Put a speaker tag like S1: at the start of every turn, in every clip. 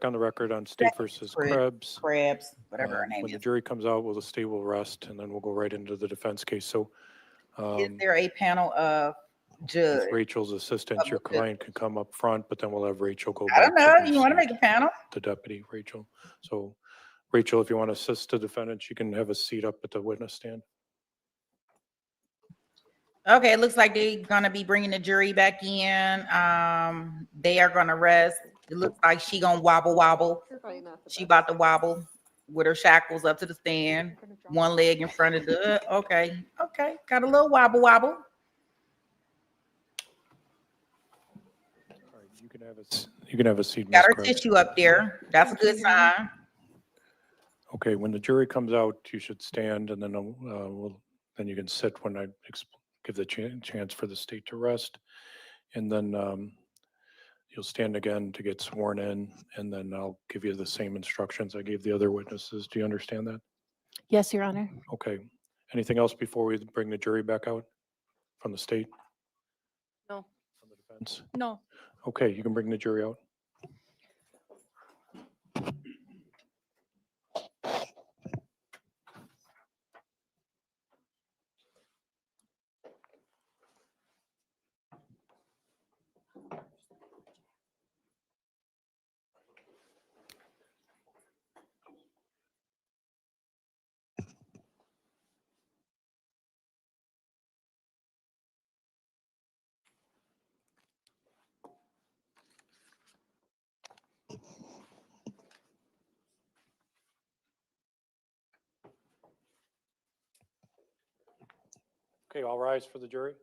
S1: On the record on State versus Krebs.
S2: Krebs, whatever her name
S1: When the
S2: is.
S1: jury comes out, the state will rest, and then we'll go right into the defense case. So
S2: Is there a panel of judge?
S1: if Rachel's assistant, your client can come up front, but then we'll have Rachel go
S2: I
S1: back.
S2: don't know.
S1: To
S2: You want to make a panel?
S1: the deputy, Rachel. So Rachel, if you want to assist the defendant, you can have a seat up at the witness stand.
S2: Okay, it looks like they're gonna be bringing the jury back in. They are gonna rest. It looks like she gonna wobble. She about to wobble with her shackles up to the stand, one leg in front of the. Okay, got a little wobble.
S1: All right, you can have a seat.
S2: Got her
S1: Ms. Krebs.
S2: tissue up there. That's a good sign.
S1: Okay, when the jury comes out, you should stand, and then then you can sit when I give the chance for the state to rest, and then you'll stand again to get sworn in, and then I'll give you the same instructions I gave the other witnesses. Do you understand that?
S3: Yes, Your Honor.
S1: Okay. Anything else before we bring the jury back out from the state?
S3: No.
S1: From the defense?
S3: No.
S1: Okay, you can bring the jury out. Okay, all rise for the jury.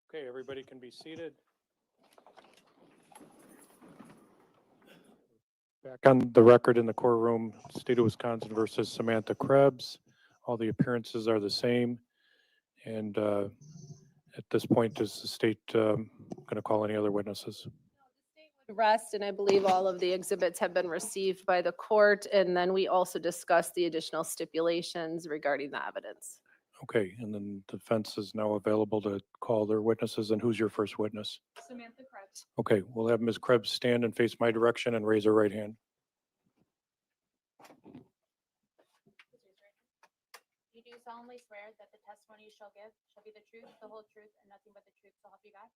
S1: Okay, everybody can be seated. Back on the record in the courtroom, State of Wisconsin versus Samantha Krebs. All the appearances are the same. And at this point, is the state going to call any other witnesses?
S4: Rest, and I believe all of the exhibits have been received by the court, and then we also discussed the additional stipulations regarding the evidence.
S1: Okay, and then the defense is now available to call their witnesses. And who's your first witness?
S4: Samantha Krebs.
S1: Okay, we'll have Ms. Krebs stand and face my direction and raise her right hand.
S5: You do solemnly swear that the testimony you shall give shall be the truth, the whole truth, and nothing but the truth, so help you God?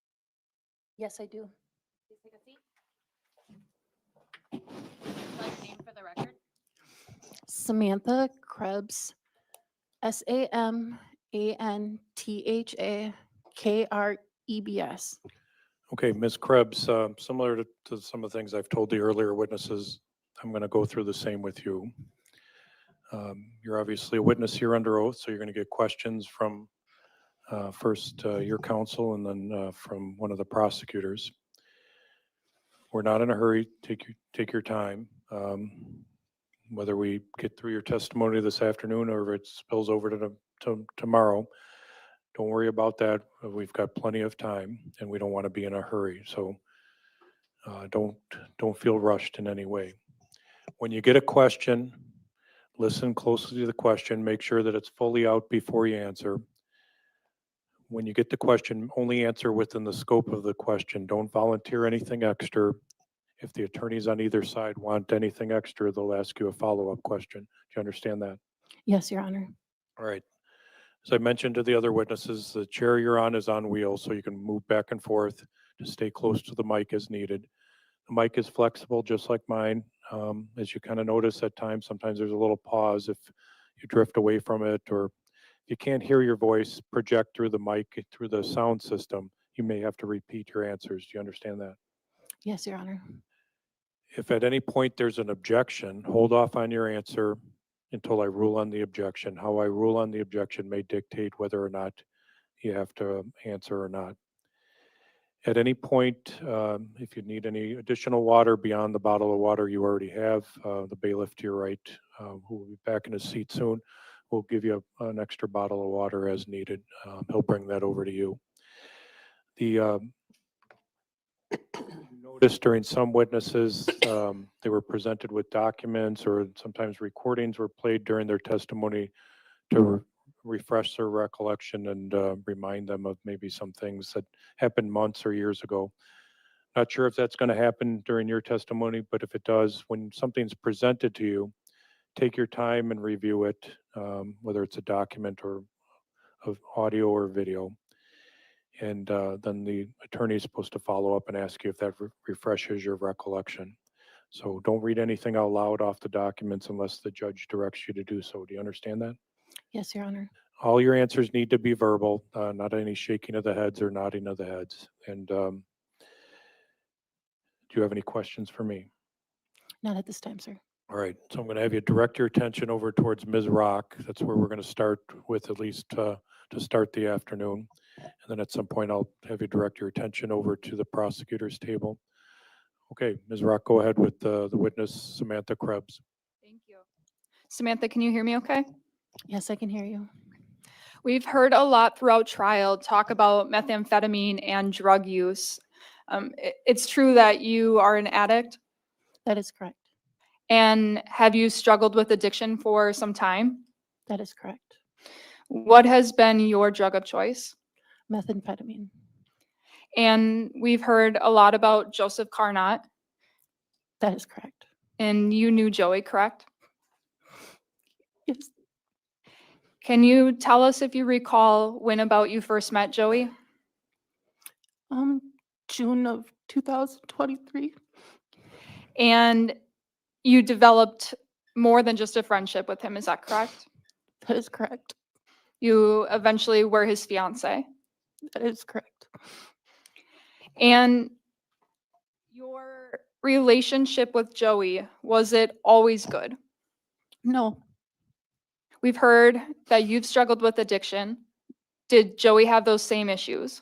S3: Yes, I do.
S5: Please take a seat. Like name for the record.
S3: Samantha Krebs, SAMANTHA KREBS.
S1: Okay, Ms. Krebs, similar to some of the things I've told the earlier witnesses, I'm going to go through the same with you. You're obviously a witness here under oath, so you're going to get questions from first your counsel and then from one of the prosecutors. We're not in a hurry. Take your time. Whether we get through your testimony this afternoon or if it spills over to tomorrow, don't worry about that. We've got plenty of time, and we don't want to be in a hurry. So don't feel rushed in any way. When you get a question, listen closely to the question. Make sure that it's fully out before you answer. When you get the question, only answer within the scope of the question. Don't volunteer anything extra. If the attorneys on either side want anything extra, they'll ask you a follow-up question. Do you understand that?
S3: Yes, Your Honor.
S1: All right. As I mentioned to the other witnesses, the chair you're on is on wheels, so you can move back and forth to stay close to the mic as needed. The mic is flexible, just like mine. As you kind of notice at times, sometimes there's a little pause if you drift away from it, or if you can't hear your voice project through the mic, through the sound system, you may have to repeat your answers. Do you understand that?
S3: Yes, Your Honor.
S1: If at any point there's an objection, hold off on your answer until I rule on the objection. How I rule on the objection may dictate whether or not you have to answer or not. At any point, if you need any additional water beyond the bottle of water you already have, the bailiff to your right, who will be back in his seat soon, will give you an extra bottle of water as needed. He'll bring that over to you. you noticed during some witnesses, they were presented with documents or sometimes recordings were played during their testimony to refresh their recollection and remind them of maybe some things that happened months or years ago. Not sure if that's going to happen during your testimony, but if it does, when something's presented to you, take your time and review it, whether it's a document or of audio or video. And then the attorney is supposed to follow up and ask you if that refreshes your recollection. So don't read anything out loud off the documents unless the judge directs you to do so. Do you understand that?
S3: Yes, Your Honor.
S1: All your answers need to be verbal, not any shaking of the heads or nodding of the heads. And do you have any questions for me?
S3: Not at this time, sir.
S1: All right, so I'm going to have you direct your attention over towards Ms. Rock. That's where we're going to start with, at least to start the afternoon. And then at some point, I'll have you direct your attention over to the prosecutor's table. Okay, Ms. Rock, go ahead with the witness, Samantha Krebs.
S6: Thank you. Samantha, can you hear me okay?
S3: Yes, I can hear you.
S6: We've heard a lot throughout trial talk about methamphetamine and drug use. It's true that you are an addict,
S3: That is correct.
S6: and have you struggled with addiction for some time?
S3: That is correct.
S6: What has been your drug of choice?
S3: Methamphetamine.
S6: And we've heard a lot about Joseph Carnot,
S3: That is correct.
S6: and you knew Joey, correct?
S3: Yes.
S6: Can you tell us if you recall when about you first met Joey?
S3: June of 2023.
S6: And you developed more than just a friendship with him, is that correct?
S3: That is correct.
S6: You eventually were his fiance.
S3: That is correct.
S6: And your relationship with Joey, was it always good?
S3: No,
S6: We've heard that you've struggled with addiction. Did Joey have those same issues?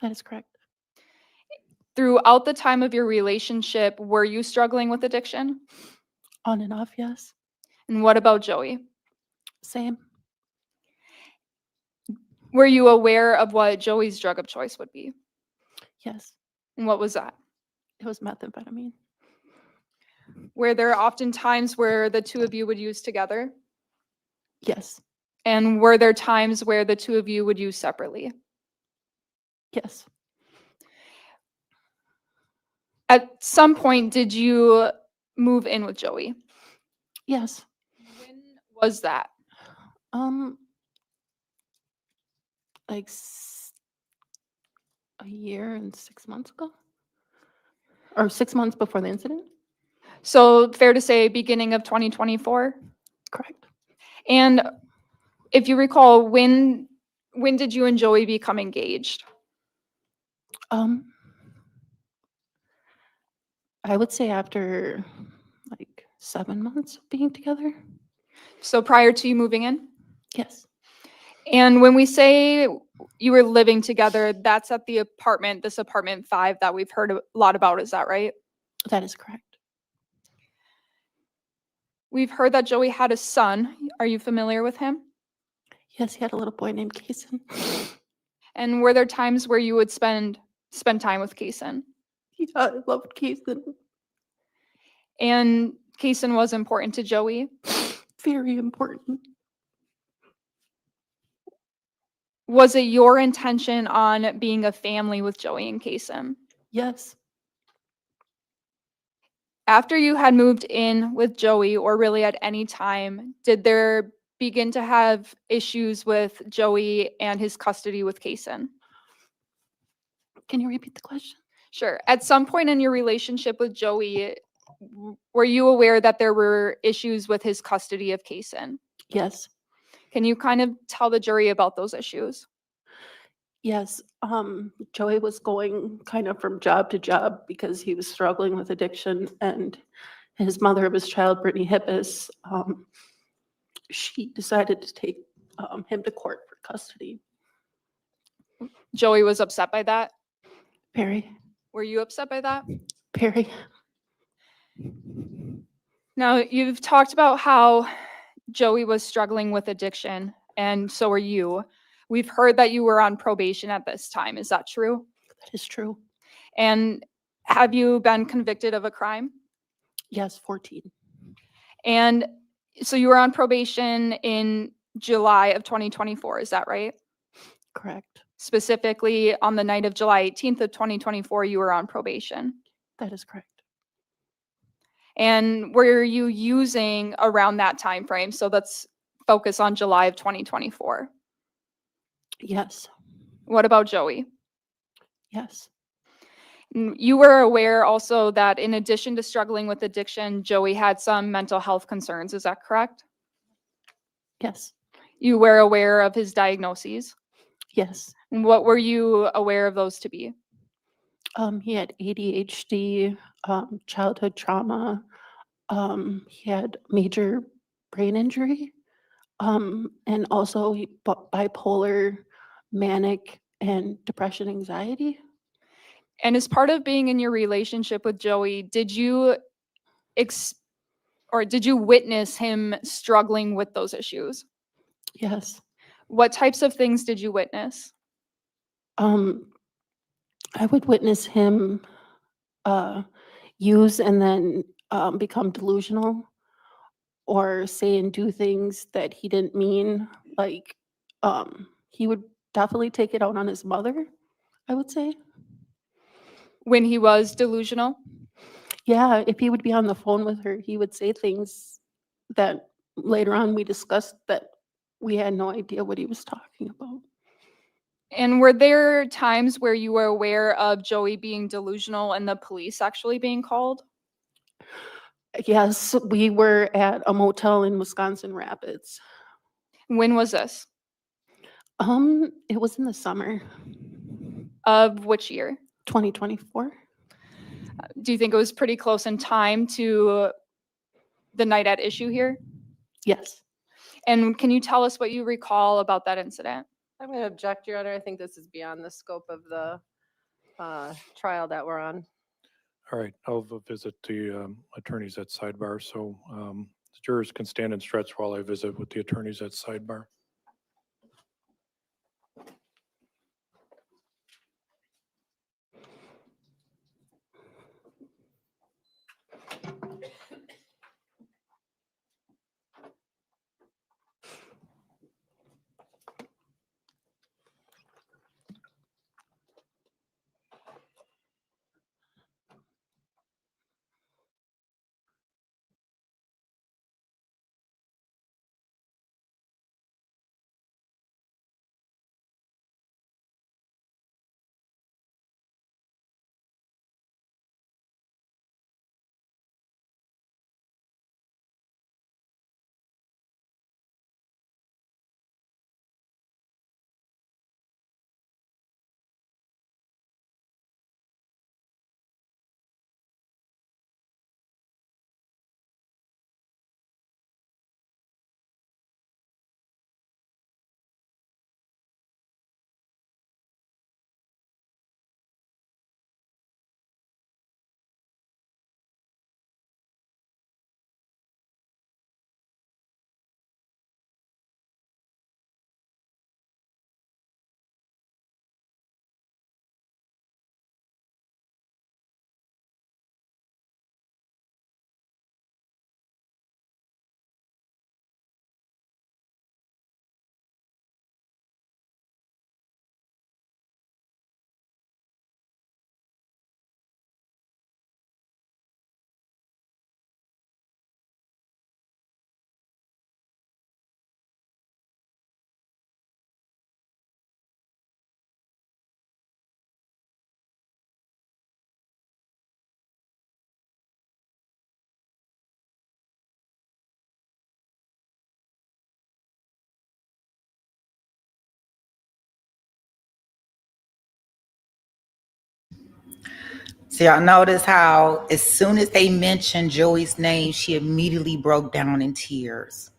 S3: that is correct.
S6: Throughout the time of your relationship, were you struggling with addiction?
S3: On and off, yes.
S6: And what about Joey?
S3: Same.
S6: Were you aware of what Joey's drug of choice would be?
S3: Yes.
S6: And what was that?
S3: It was methamphetamine.
S6: Were there often times where the two of you would use together?
S3: Yes.
S6: And were there times where the two of you would use separately?
S3: Yes.
S6: At some point, did you move in with Joey?
S3: Yes.
S6: When was that?
S3: Like a year and 6 months ago? Or 6 months before the incident?
S6: So fair to say beginning of 2024?
S3: Correct.
S6: And if you recall, when did you and Joey become engaged?
S3: I would say after like 7 months of being together.
S6: So prior to you moving in?
S3: Yes.
S6: And when we say you were living together, that's at the apartment, this apartment 5 that we've heard a lot about, is that right?
S3: That is correct.
S6: We've heard that Joey had a son. Are you familiar with him?
S3: Yes, he had a little boy named Kason.
S6: And were there times where you would spend time with Kason?
S3: Yeah, I loved Kason.
S6: And Kason was important to Joey?
S3: Very important.
S6: Was it your intention on being a family with Joey and Kason?
S3: Yes.
S6: After you had moved in with Joey, or really at any time, did there begin to have issues with Joey and his custody with Kason?
S3: Can you repeat the question?
S6: Sure. At some point in your relationship with Joey, were you aware that there were issues with his custody of Kason?
S3: Yes.
S6: Can you kind of tell the jury about those issues?
S3: Yes. Joey was going kind of from job to job because he was struggling with addiction, and his mother of his child, Brittany Hippis, she decided to take him to court for custody.
S6: Joey was upset by that.
S3: Perry.
S6: Were you upset by that?
S3: Perry.
S6: Now, you've talked about how Joey was struggling with addiction, and so are you. We've heard that you were on probation at this time. Is that true?
S3: That is true.
S6: And have you been convicted of a crime?
S3: Yes, 14.
S6: And so you were on probation in July of 2024, is that right?
S3: Correct.
S6: Specifically on the night of July 18th of 2024, you were on probation.
S3: That is correct.
S6: And were you using around that time frame? So let's focus on July of 2024.
S3: Yes.
S6: What about Joey?
S3: Yes.
S6: You were aware also that in addition to struggling with addiction, Joey had some mental health concerns. Is that correct?
S3: Yes.
S6: You were aware of his diagnoses.
S3: Yes.
S6: And what were you aware of those to be?
S3: He had ADHD, childhood trauma. He had major brain injury, and also bipolar, manic, and depression, anxiety.
S6: And as part of being in your relationship with Joey, did you witness him struggling with those issues?
S3: Yes.
S6: What types of things did you witness?
S3: I would witness him use and then become delusional or say and do things that he didn't mean. Like, he would definitely take it out on his mother, I would say.
S6: When he was delusional?
S3: Yeah, if he would be on the phone with her, he would say things that later on we discussed that we had no idea what he was talking about.
S6: And were there times where you were aware of Joey being delusional and the police actually being called?
S3: Yes, we were at a motel in Wisconsin Rapids.
S6: When was this?
S3: It was in the summer,
S6: Of which year?
S3: 2024.
S6: Do you think it was pretty close in time to the night at issue here?
S3: Yes.
S6: And can you tell us what you recall about that incident?
S4: I'm going to object, Your Honor. I think this is beyond the scope of the trial that we're on.
S1: All right, I'll visit the attorneys at Sidebar, so the jurors can stand and stretch while I visit with the attorneys at Sidebar.
S2: So y'all notice how as soon as they mentioned Joey's name, she immediately broke down in tears.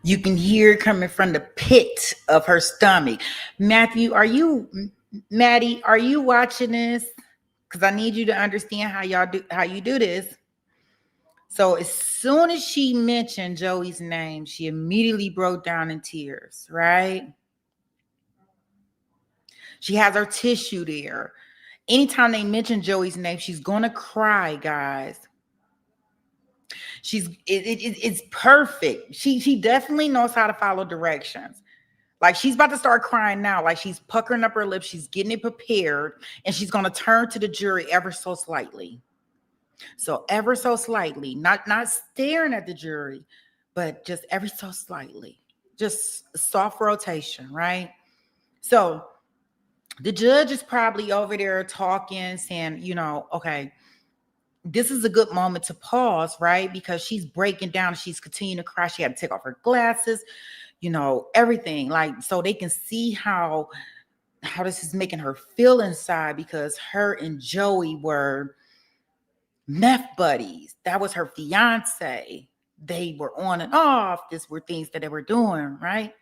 S2: You can hear it coming from the pit of her stomach. Maddie, are you watching this? Because I need you to understand how you do this. So as soon as she mentioned Joey's name, she immediately broke down in tears, right? She has her tissue there. Anytime they mention Joey's name, she's gonna cry, guys. It's perfect. She definitely knows how to follow directions. Like she's about to start crying now. Like she's puckering up her lips. She's getting it prepared, and she's gonna turn to the jury ever so slightly. So ever so slightly, not staring at the jury, but just ever so slightly, just a soft rotation, right? So the judge is probably over there talking, saying, you know, okay, this is a good moment to pause, right? Because she's breaking down, she's continuing to cry. She had to take off her glasses, you know, everything, like so they can see how this is making her feel inside, because her and Joey were meth buddies. That was her fiance. They were on and off. These were things that they were doing, right?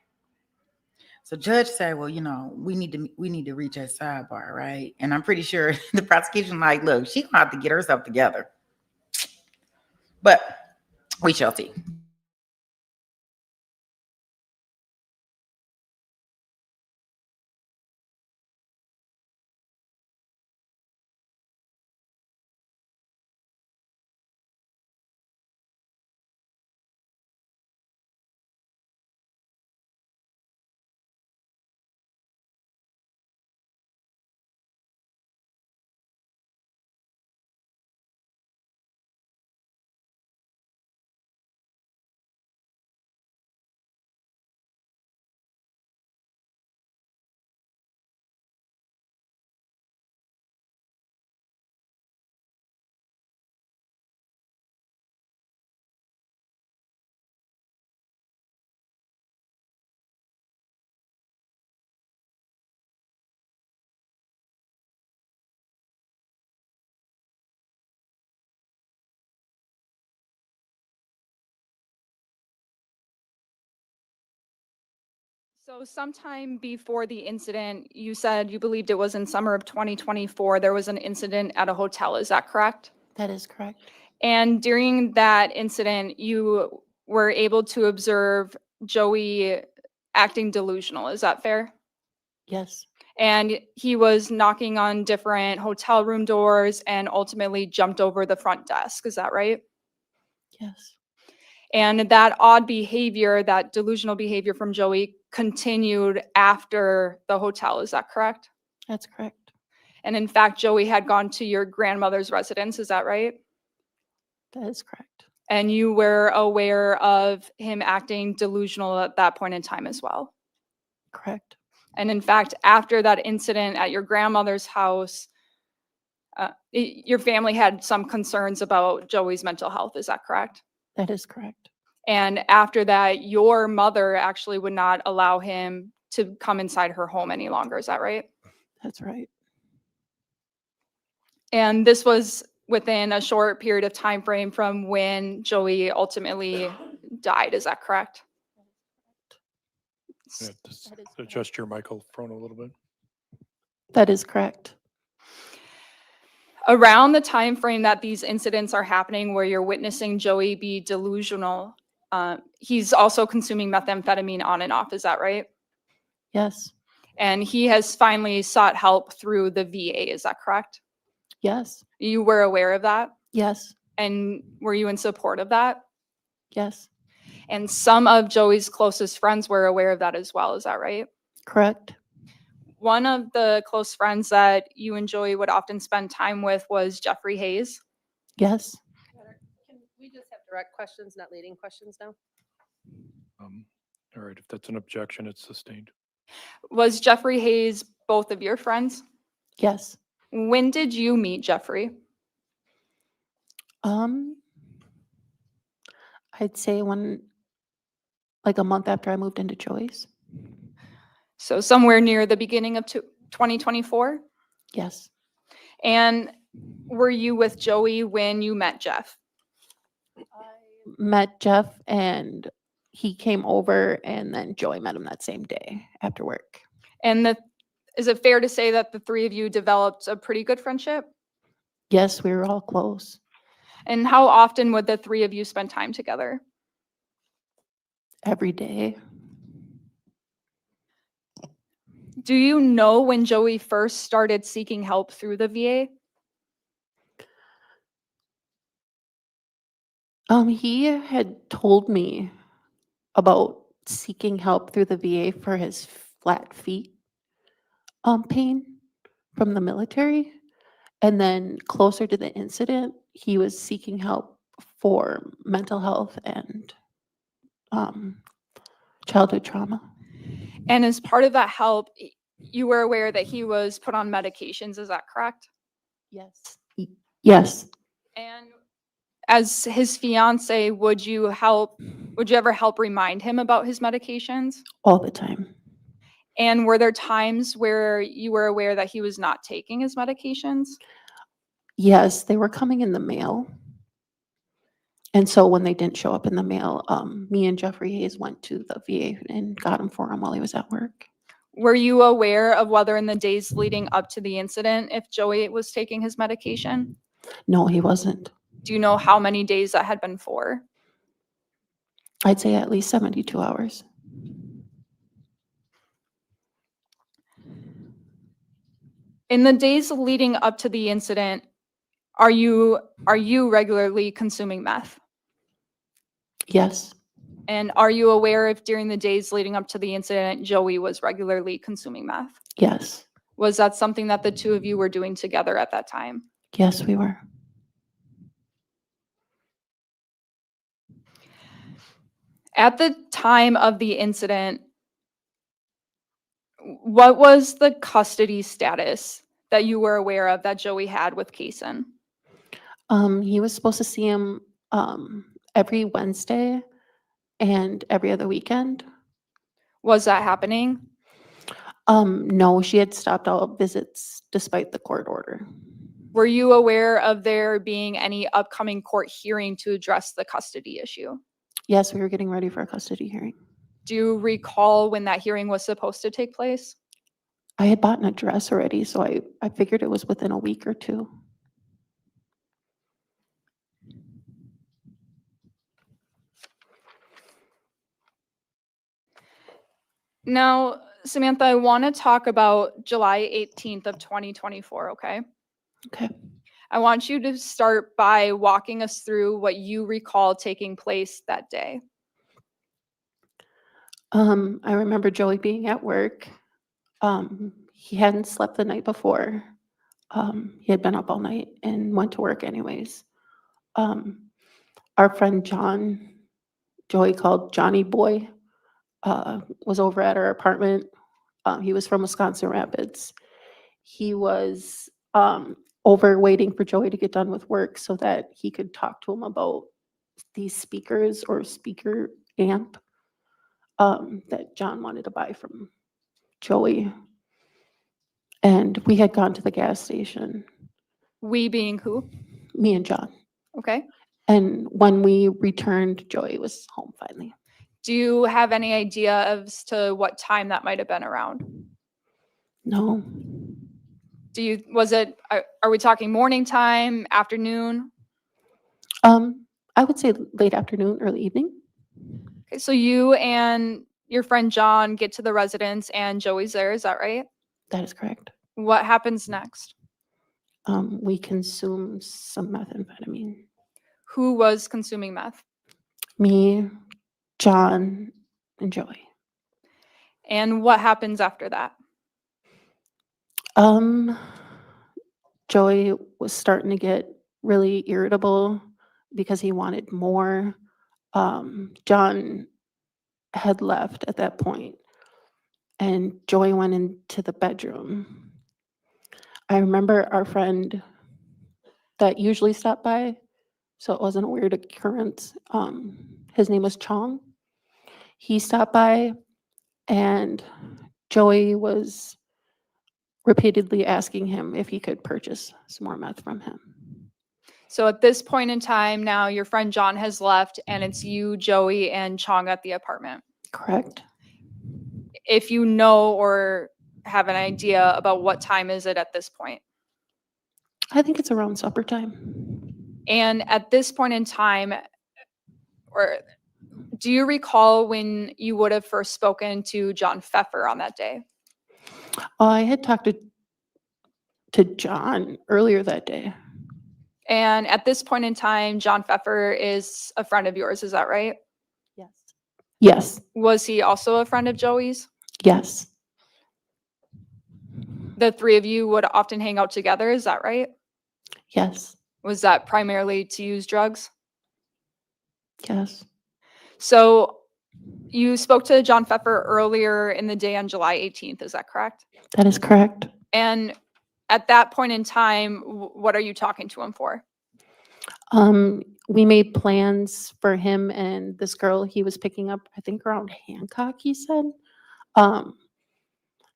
S2: So judge said, well, you know, we need to reach a sidebar, right? And I'm pretty sure the prosecution like, look, she's gonna have to get herself together. But we shall see.
S6: So sometime before the incident, you said you believed it was in summer of 2024, there was an incident at a hotel. Is that correct?
S3: That is correct.
S6: And during that incident, you were able to observe Joey acting delusional. Is that fair?
S3: Yes,
S6: And he was knocking on different hotel room doors and ultimately jumped over the front desk. Is that right?
S3: yes,
S6: And that odd behavior, that delusional behavior from Joey continued after the hotel. Is that correct?
S3: that's correct.
S6: And in fact, Joey had gone to your grandmother's residence. Is that right?
S3: That is correct.
S6: And you were aware of him acting delusional at that point in time as well.
S3: Correct.
S6: And in fact, after that incident at your grandmother's house, your family had some concerns about Joey's mental health. Is that correct?
S3: That is correct.
S6: And after that, your mother actually would not allow him to come inside her home any longer. Is that right?
S3: That's right.
S6: And this was within a short period of time frame from when Joey ultimately died. Is that correct?
S1: Yeah, just
S3: That is correct.
S1: adjust your microphone a little bit.
S3: That is correct.
S6: Around the time frame that these incidents are happening where you're witnessing Joey be delusional, he's also consuming methamphetamine on and off. Is that right?
S3: Yes,
S6: And he has finally sought help through the VA. Is that correct?
S3: yes,
S6: You were aware of that?
S3: yes,
S6: And were you in support of that?
S3: yes,
S6: And some of Joey's closest friends were aware of that as well. Is that right?
S3: correct.
S6: One of the close friends that you and Joey would often spend time with was Jeffrey Hayes.
S3: Yes,
S4: Can we just have direct questions, not leading questions now?
S1: All right, if that's an objection, it's sustained.
S6: Was Jeffrey Hayes both of your friends?
S3: yes.
S6: When did you meet Jeffrey?
S3: I'd say like a month after I moved into Joey's.
S6: So somewhere near the beginning of 2024?
S3: Yes,
S6: And were you with Joey when you met Jeff?
S3: met Jeff and he came over and then Joey met him that same day after work.
S6: And is it fair to say that the three of you developed a pretty good friendship?
S3: Yes, we were all close.
S6: And how often would the three of you spend time together?
S3: Every day.
S6: Do you know when Joey first started seeking help through the VA?
S3: He had told me about seeking help through the VA for his flat feet pain from the military. And then closer to the incident, he was seeking help for mental health and childhood trauma.
S6: And as part of that help, you were aware that he was put on medications, is that correct?
S3: Yes. Yes.
S6: And as his fiance, would you ever help remind him about his medications?
S3: All the time.
S6: And were there times where you were aware that he was not taking his medications?
S3: Yes, they were coming in the mail. And so when they didn't show up in the mail, me and Jeffrey Hayes went to the VA and got him for him while he was at work.
S6: Were you aware of whether in the days leading up to the incident, if Joey was taking his medication?
S3: No, he wasn't.
S6: Do you know how many days that had been for?
S3: I'd say at least 72 hours.
S6: In the days leading up to the incident, are you regularly consuming meth?
S3: Yes.
S6: And are you aware if during the days leading up to the incident, Joey was regularly consuming meth?
S3: Yes.
S6: Was that something that the two of you were doing together at that time?
S3: Yes, we were.
S6: At the time of the incident, what was the custody status that you were aware of that Joey had with Kaysen?
S3: He was supposed to see him every Wednesday and every other weekend.
S6: Was that happening?
S3: No, she had stopped all visits despite the court order.
S6: Were you aware of there being any upcoming court hearing to address the custody issue?
S3: Yes, we were getting ready for a custody hearing.
S6: Do you recall when that hearing was supposed to take place?
S3: I had bought an address already, so I figured it was within a week or two.
S6: Now, Samantha, I want to talk about July 18th of 2024, okay?
S3: Okay.
S6: I want you to start by walking us through what you recall taking place that day.
S3: I remember Joey being at work. He hadn't slept the night before. He had been up all night and went to work anyways. Our friend John, Joey called Johnny Boy, was over at our apartment. He was from Wisconsin Rapids. He was over waiting for Joey to get done with work so that he could talk to him about these speakers or speaker amp that John wanted to buy from Joey. And we had gone to the gas station,
S6: We being who?
S3: me and John.
S6: Okay.
S3: And when we returned, Joey was home finally.
S6: Do you have any idea as to what time that might have been around?
S3: No,
S6: Are we talking morning time, afternoon?
S3: I would say late afternoon, early evening.
S6: Okay, so you and your friend John get to the residence and Joey's there, is that right?
S3: That is correct.
S6: What happens next?
S3: We consumed some methamphetamine.
S6: Who was consuming meth?
S3: Me, John, and Joey.
S6: And what happens after that?
S3: Joey was starting to get really irritable because he wanted more. John had left at that point, and Joey went into the bedroom. I remember our friend that usually stopped by, so it wasn't a weird occurrence. His name was Chong. He stopped by, and Joey was repeatedly asking him if he could purchase some more meth from him.
S6: So at this point in time, now your friend John has left and it's you, Joey, and Chong at the apartment.
S3: Correct.
S6: If you know or have an idea about what time is it at this point.
S3: I think it's around supper time.
S6: And at this point in time, or do you recall when you would have first spoken to John Pfeffer on that day?
S3: I had talked to John earlier that day.
S6: And at this point in time, John Pfeffer is a friend of yours, is that right?
S3: Yes. Yes.
S6: Was he also a friend of Joey's?
S3: Yes.
S6: The three of you would often hang out together, is that right?
S3: Yes.
S6: Was that primarily to use drugs?
S3: Yes.
S6: So you spoke to John Pfeffer earlier in the day on July 18th, is that correct?
S3: That is correct.
S6: And at that point in time, what are you talking to him for?
S3: We made plans for him and this girl he was picking up, I think around Hancock, he said.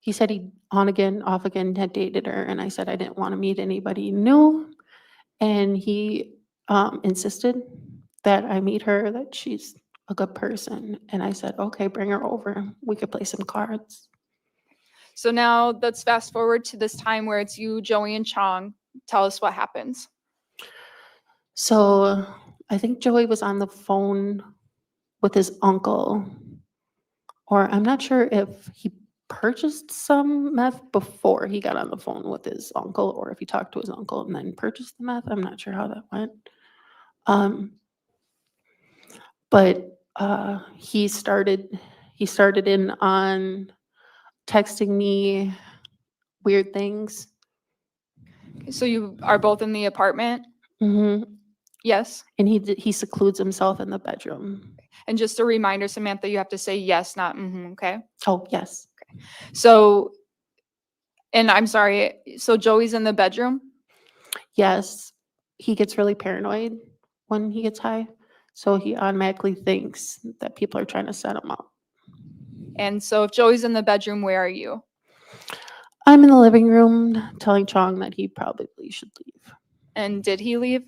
S3: He said he on again, off again had dated her, and I said I didn't want to meet anybody new. And he insisted that I meet her, that she's a good person. And I said, okay, bring her over. We could play some cards.
S6: So now let's fast forward to this time where it's you, Joey, and Chong. Tell us what happens.
S3: So I think Joey was on the phone with his uncle, or I'm not sure if he purchased some meth before he got on the phone with his uncle, or if he talked to his uncle and then purchased the meth. I'm not sure how that went. But he started in on texting me weird things.
S6: So you are both in the apartment?
S3: Hmm.
S6: Yes.
S3: And he secludes himself in the bedroom.
S6: And just a reminder, Samantha, you have to say yes, not okay?
S3: Oh, yes.
S6: So, and I'm sorry, so Joey's in the bedroom?
S3: Yes. He gets really paranoid when he gets high. So he automatically thinks that people are trying to set him up.
S6: And so if Joey's in the bedroom, where are you?
S3: I'm in the living room telling Chong that he probably should leave.
S6: And did he leave?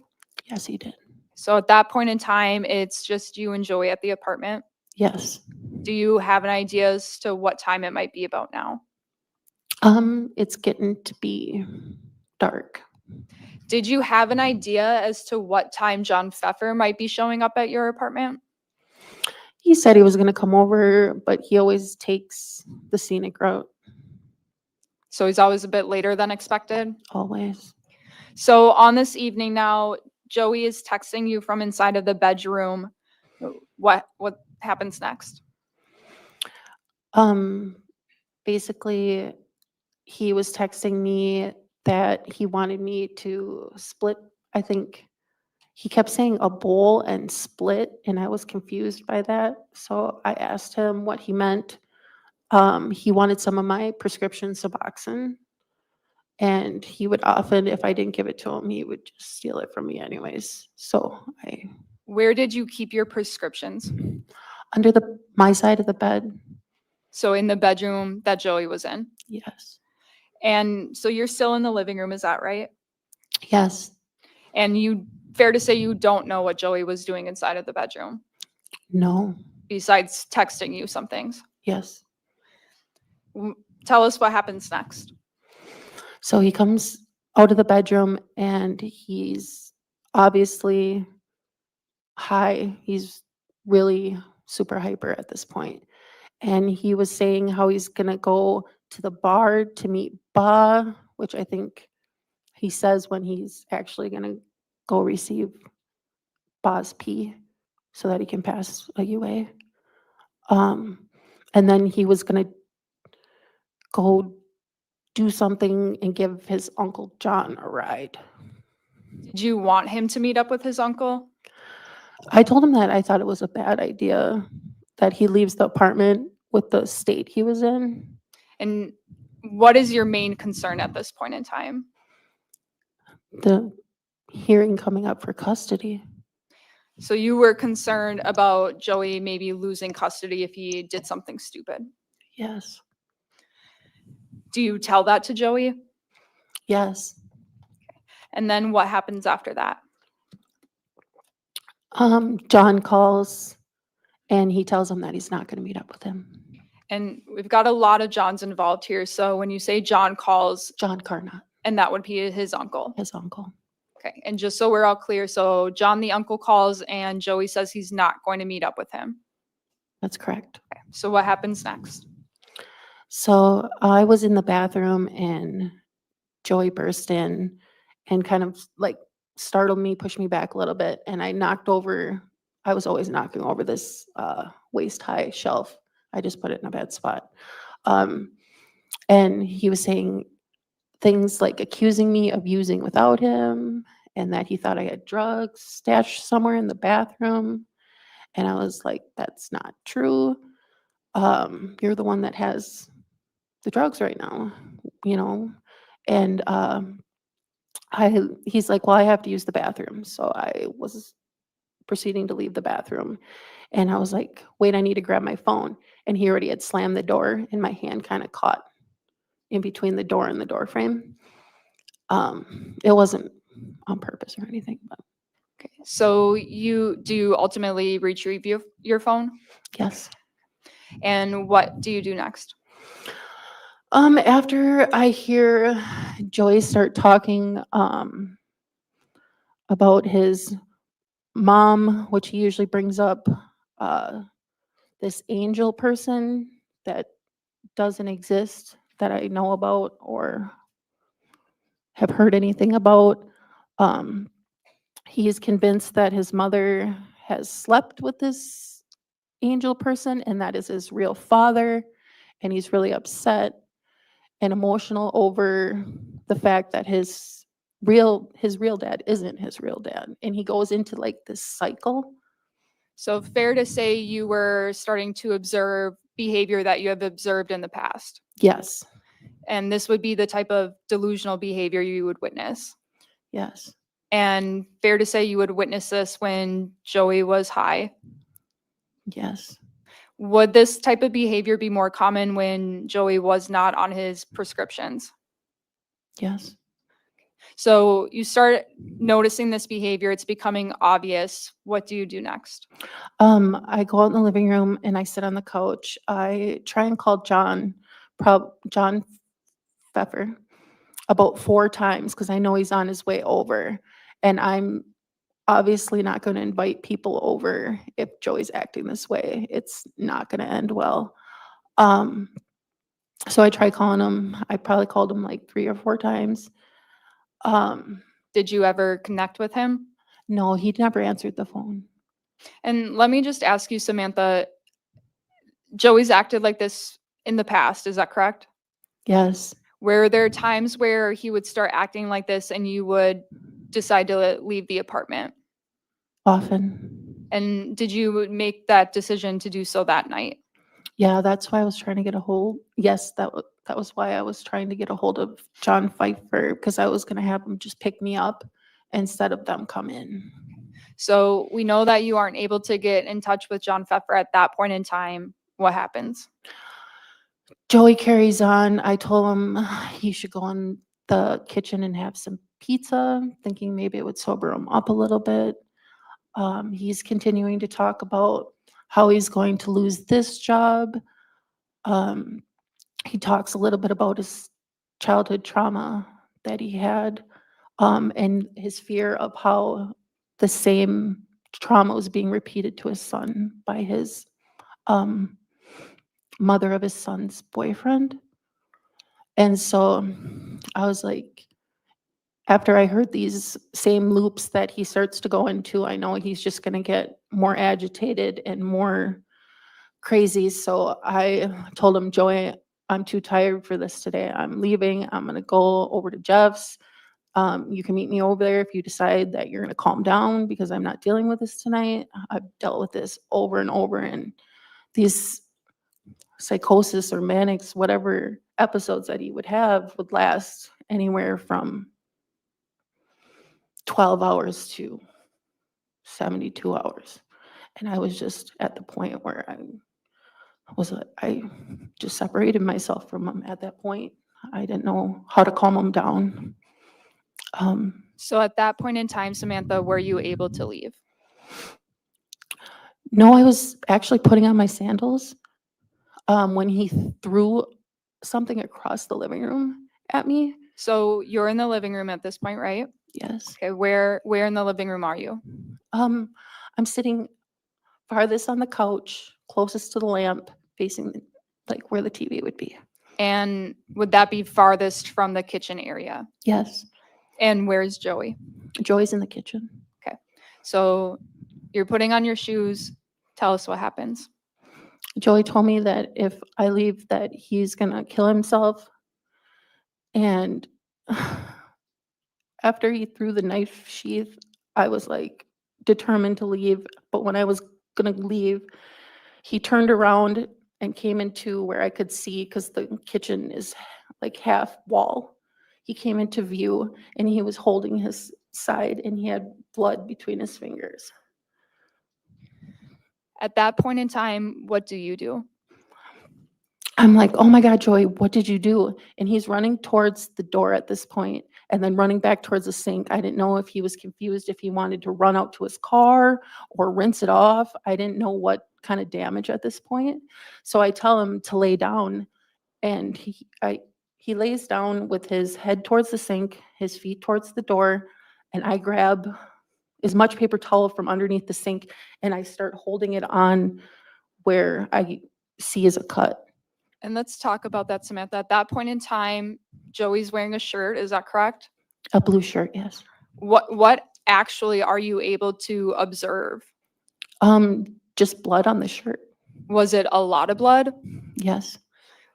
S3: Yes, he did.
S6: So at that point in time, it's just you and Joey at the apartment.
S3: Yes.
S6: Do you have an idea as to what time it might be about now?
S3: It's getting to be dark.
S6: Did you have an idea as to what time John Pfeffer might be showing up at your apartment?
S3: He said he was going to come over, but he always takes the scenic route,
S6: So he's always a bit later than expected.
S3: always.
S6: So on this evening now, Joey is texting you from inside of the bedroom. What happens next?
S3: Basically, he was texting me that he wanted me to split. I think he kept saying a bowl and split, and I was confused by that. So I asked him what he meant. He wanted some of my prescription Suboxone, and he would often, if I didn't give it to him, he would just steal it from me anyways. So
S6: Where did you keep your prescriptions?
S3: under my side of the bed.
S6: So in the bedroom that Joey was in.
S3: Yes.
S6: And so you're still in the living room, is that right?
S3: Yes.
S6: And fair to say you don't know what Joey was doing inside of the bedroom,
S3: No.
S6: besides texting you some things.
S3: Yes.
S6: Tell us what happens next.
S3: So he comes out of the bedroom and he's obviously high. He's really super hyper at this point. And he was saying how he's going to go to the bar to meet Ba, which I think he says when he's actually going to go receive Ba's pee so that he can pass a UA. And then he was going to go do something and give his Uncle John a ride.
S6: Did you want him to meet up with his uncle?
S3: I told him that I thought it was a bad idea that he leaves the apartment with the state he was in.
S6: And what is your main concern at this point in time?
S3: The hearing coming up for custody.
S6: So you were concerned about Joey maybe losing custody if he did something stupid.
S3: Yes.
S6: Do you tell that to Joey?
S3: Yes.
S6: And then what happens after that?
S3: John calls and he tells him that he's not going to meet up with him.
S6: And we've got a lot of Johns involved here. So when you say John calls,
S3: John Carnot,
S6: and that would be his uncle.
S3: his uncle.
S6: Okay. And just so we're all clear, so John the uncle calls and Joey says he's not going to meet up with him.
S3: That's correct.
S6: Okay. So what happens next?
S3: So I was in the bathroom and Joey burst in and kind of like startled me, pushed me back a little bit, and I was always knocking over this waist-high shelf. I just put it in a bad spot. And he was saying things like accusing me of using without him and that he thought I had drugs stashed somewhere in the bathroom. And I was like, that's not true. You're the one that has the drugs right now, you know? And he's like, well, I have to use the bathroom. So I was proceeding to leave the bathroom. And I was like, wait, I need to grab my phone. And he already had slammed the door and my hand kind of caught in between the door and the door frame. It wasn't on purpose or anything, but
S6: Okay. So do you ultimately retrieve your phone?
S3: yes.
S6: And what do you do next?
S3: After I hear Joey start talking about his mom, which he usually brings up, this angel person that doesn't exist that I know about or have heard anything about. He is convinced that his mother has slept with this angel person and that is his real father. And he's really upset and emotional over the fact that his real dad isn't his real dad. And he goes into like this cycle.
S6: So fair to say you were starting to observe behavior that you have observed in the past.
S3: Yes.
S6: And this would be the type of delusional behavior you would witness.
S3: Yes.
S6: And fair to say you would witness this when Joey was high.
S3: Yes.
S6: Would this type of behavior be more common when Joey was not on his prescriptions?
S3: Yes.
S6: So you start noticing this behavior, it's becoming obvious. What do you do next?
S3: I go out in the living room and I sit on the couch. I try and call John Pfeffer about 4 times because I know he's on his way over. And I'm obviously not going to invite people over if Joey's acting this way. It's not going to end well. So I try calling him. I probably called him like 3 or 4 times.
S6: Did you ever connect with him?
S3: No, he never answered the phone.
S6: And let me just ask you, Samantha, Joey's acted like this in the past, is that correct?
S3: Yes,
S6: Were there times where he would start acting like this and you would decide to leave the apartment?
S3: often.
S6: And did you make that decision to do so that night?
S3: Yeah, that's why I was trying to get a hold. Yes, that was why I was trying to get a hold of John Pfeiffer because I was going to have him just pick me up instead of them come in.
S6: So we know that you aren't able to get in touch with John Pfeffer at that point in time. What happens?
S3: Joey carries on. I told him he should go in the kitchen and have some pizza, thinking maybe it would sober him up a little bit. He's continuing to talk about how he's going to lose this job. He talks a little bit about his childhood trauma that he had, and his fear of how the same trauma was being repeated to his son by his mother of his son's boyfriend. And so I was like, after I heard these same loops that he starts to go into, I know he's just going to get more agitated and more crazy. So I told him, Joey, I'm too tired for this today. I'm leaving. I'm going to go over to Jeff's. You can meet me over there if you decide that you're going to calm down because I'm not dealing with this tonight. I've dealt with this over and over, and these psychosis or manics, whatever episodes that he would have would last anywhere from 12 hours to 72 hours. And I was just at the point where I just separated myself from him at that point. I didn't know how to calm him down.
S6: So at that point in time, Samantha, were you able to leave?
S3: No, I was actually putting on my sandals when he threw something across the living room at me.
S6: So you're in the living room at this point, right?
S3: Yes.
S6: Okay, where in the living room are you?
S3: I'm sitting farthest on the couch, closest to the lamp, facing like where the TV would be.
S6: And would that be farthest from the kitchen area?
S3: Yes.
S6: And where's Joey?
S3: Joey's in the kitchen.
S6: So you're putting on your shoes. Tell us what happens.
S3: Joey told me that if I leave, that he's gonna kill himself. And after he threw the knife sheath, I was like determined to leave. But when I was gonna leave, he turned around and came into where I could see, because the kitchen is like half wall. He came into view and he was holding his side and he had blood between his fingers.
S6: At that point in time, what do you do?
S3: I'm like, oh my God, Joey, what did you do? And he's running towards the door at this point and then running back towards the sink. I didn't know if he was confused, if he wanted to run out to his car or rinse it off. I didn't know what kind of damage at this point. So I tell him to lay down, and he lays down with his head towards the sink, his feet towards the door, and I grab as much paper towel from underneath the sink and I start holding it on where I see is a cut.
S6: And let's talk about that, Samantha. At that point in time, Joey's wearing a shirt. Is that correct?
S3: A blue shirt, yes.
S6: What actually are you able to observe?
S3: Just blood on the shirt.
S6: Was it a lot of blood?
S3: Yes.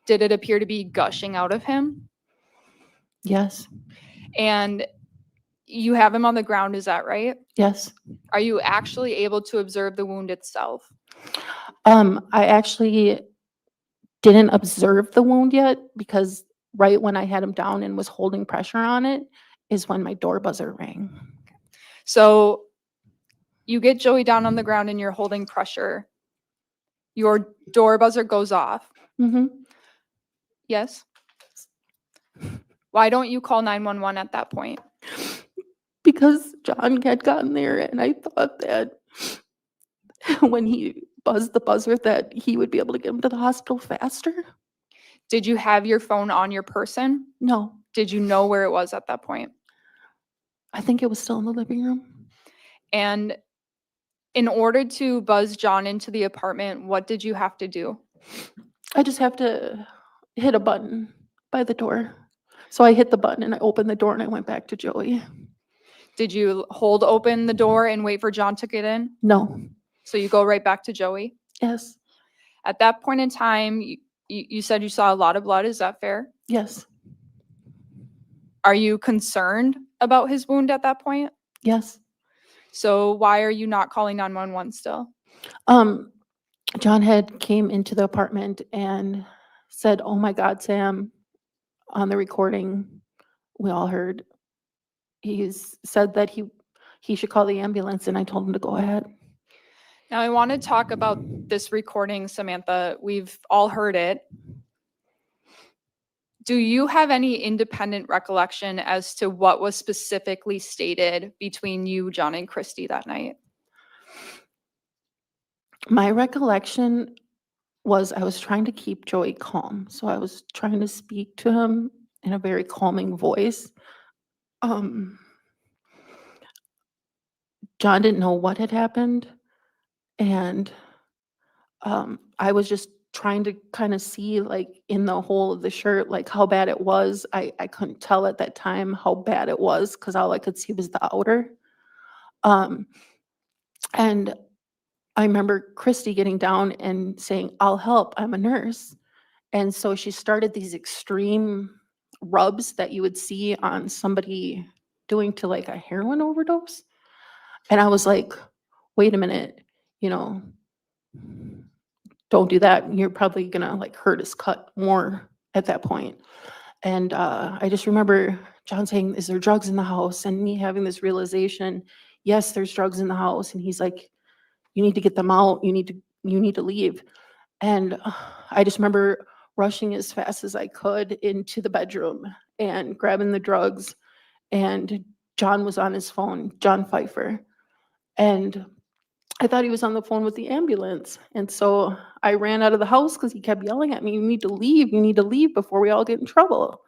S6: Did it appear to be gushing out of him?
S3: Yes.
S6: And you have him on the ground, is that right?
S3: Yes.
S6: Are you actually able to observe the wound itself?
S3: I actually didn't observe the wound yet, because right when I had him down and was holding pressure on it is when my door buzzer rang.
S6: So you get Joey down on the ground and you're holding pressure. Your door buzzer goes off.
S3: Mm-hmm.
S6: Yes? Why don't you call 911 at that point?
S3: Because John had gotten there and I thought that when he buzzed the buzzer that he would be able to get him to the hospital faster.
S6: Did you have your phone on your person?
S3: No,
S6: Did you know where it was at that point?
S3: I think it was still in the living room.
S6: And in order to buzz John into the apartment, what did you have to do?
S3: I just have to hit a button by the door. So I hit the button and I opened the door and I went back to Joey.
S6: Did you hold open the door and wait for John to get in?
S3: No.
S6: So you go right back to Joey?
S3: Yes.
S6: At that point in time, you said you saw a lot of blood. Is that fair?
S3: Yes.
S6: Are you concerned about his wound at that point?
S3: Yes.
S6: So why are you not calling 911 still?
S3: John had came into the apartment and said, "Oh my God, Sam," on the recording. We all heard. He's said that he should call the ambulance, and I told him to go ahead.
S6: Now I want to talk about this recording, Samantha. We've all heard it. Do you have any independent recollection as to what was specifically stated between you, John, and Christy that night?
S3: My recollection was I was trying to keep Joey calm. So I was trying to speak to him in a very calming voice. John didn't know what had happened. And I was just trying to kind of see, like, in the hole of the shirt, like how bad it was. I couldn't tell at that time how bad it was because all I could see was the outer. And I remember Christy getting down and saying, "I'll help, I'm a nurse." And so she started these extreme rubs that you would see on somebody doing to like a heroin overdose. And I was like, wait a minute, you know, don't do that. You're probably gonna like hurt his cut more at that point. And I just remember John saying, "Is there drugs in the house?" And me having this realization, yes, there's drugs in the house. And he's like, "You need to get them out. You need to leave." And I just remember rushing as fast as I could into the bedroom and grabbing the drugs. And John was on his phone, John Pfeiffer. And I thought he was on the phone with the ambulance. And so I ran out of the house because he kept yelling at me, "You need to leave. You need to leave before we all get in trouble."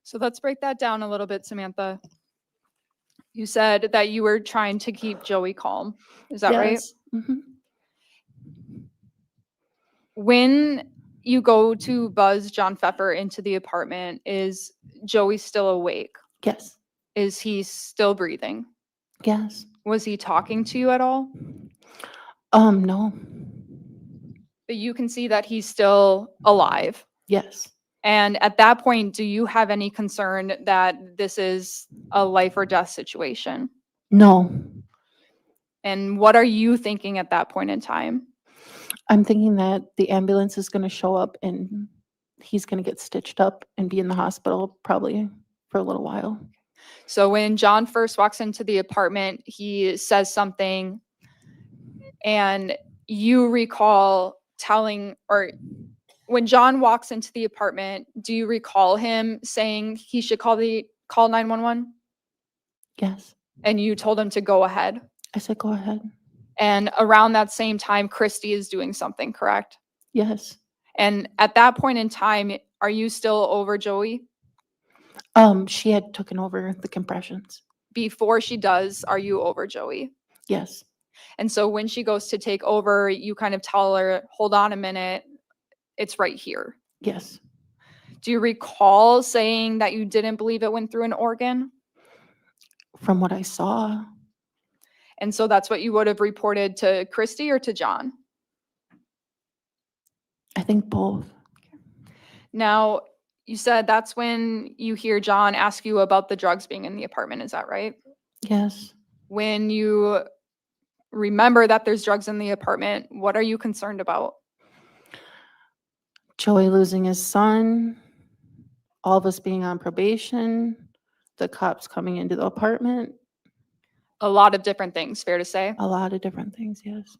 S6: So let's break that down a little bit, Samantha. You said that you were trying to keep Joey calm. Is that right?
S3: Yes. Mhm.
S6: When you go to buzz John Pfeffer into the apartment, is Joey still awake?
S3: Yes,
S6: Is he still breathing?
S3: yes.
S6: Was he talking to you at all?
S3: No,
S6: But you can see that he's still alive.
S3: yes.
S6: And at that point, do you have any concern that this is a life or death situation?
S3: No,
S6: And what are you thinking at that point in time?
S3: I'm thinking that the ambulance is going to show up and he's going to get stitched up and be in the hospital probably for a little while.
S6: So when John first walks into the apartment, he says something, and you recall telling, or when John walks into the apartment, do you recall him saying he should call 911?
S3: Yes.
S6: And you told him to go ahead.
S3: I said, go ahead.
S6: And around that same time, Christy is doing something, correct?
S3: Yes.
S6: And at that point in time, are you still over Joey?
S3: She had taken over the compressions.
S6: Before she does, are you over Joey?
S3: Yes.
S6: And so when she goes to take over, you kind of tell her, hold on a minute, it's right here.
S3: Yes.
S6: Do you recall saying that you didn't believe it went through an organ?
S3: From what I saw,
S6: And so that's what you would have reported to Christy or to John?
S3: I think both.
S6: Now, you said that's when you hear John ask you about the drugs being in the apartment. Is that right?
S3: Yes.
S6: When you remember that there's drugs in the apartment, what are you concerned about?
S3: Joey losing his son, all of us being on probation, the cops coming into the apartment,
S6: A lot of different things, fair to say.
S3: a lot of different things. Yes.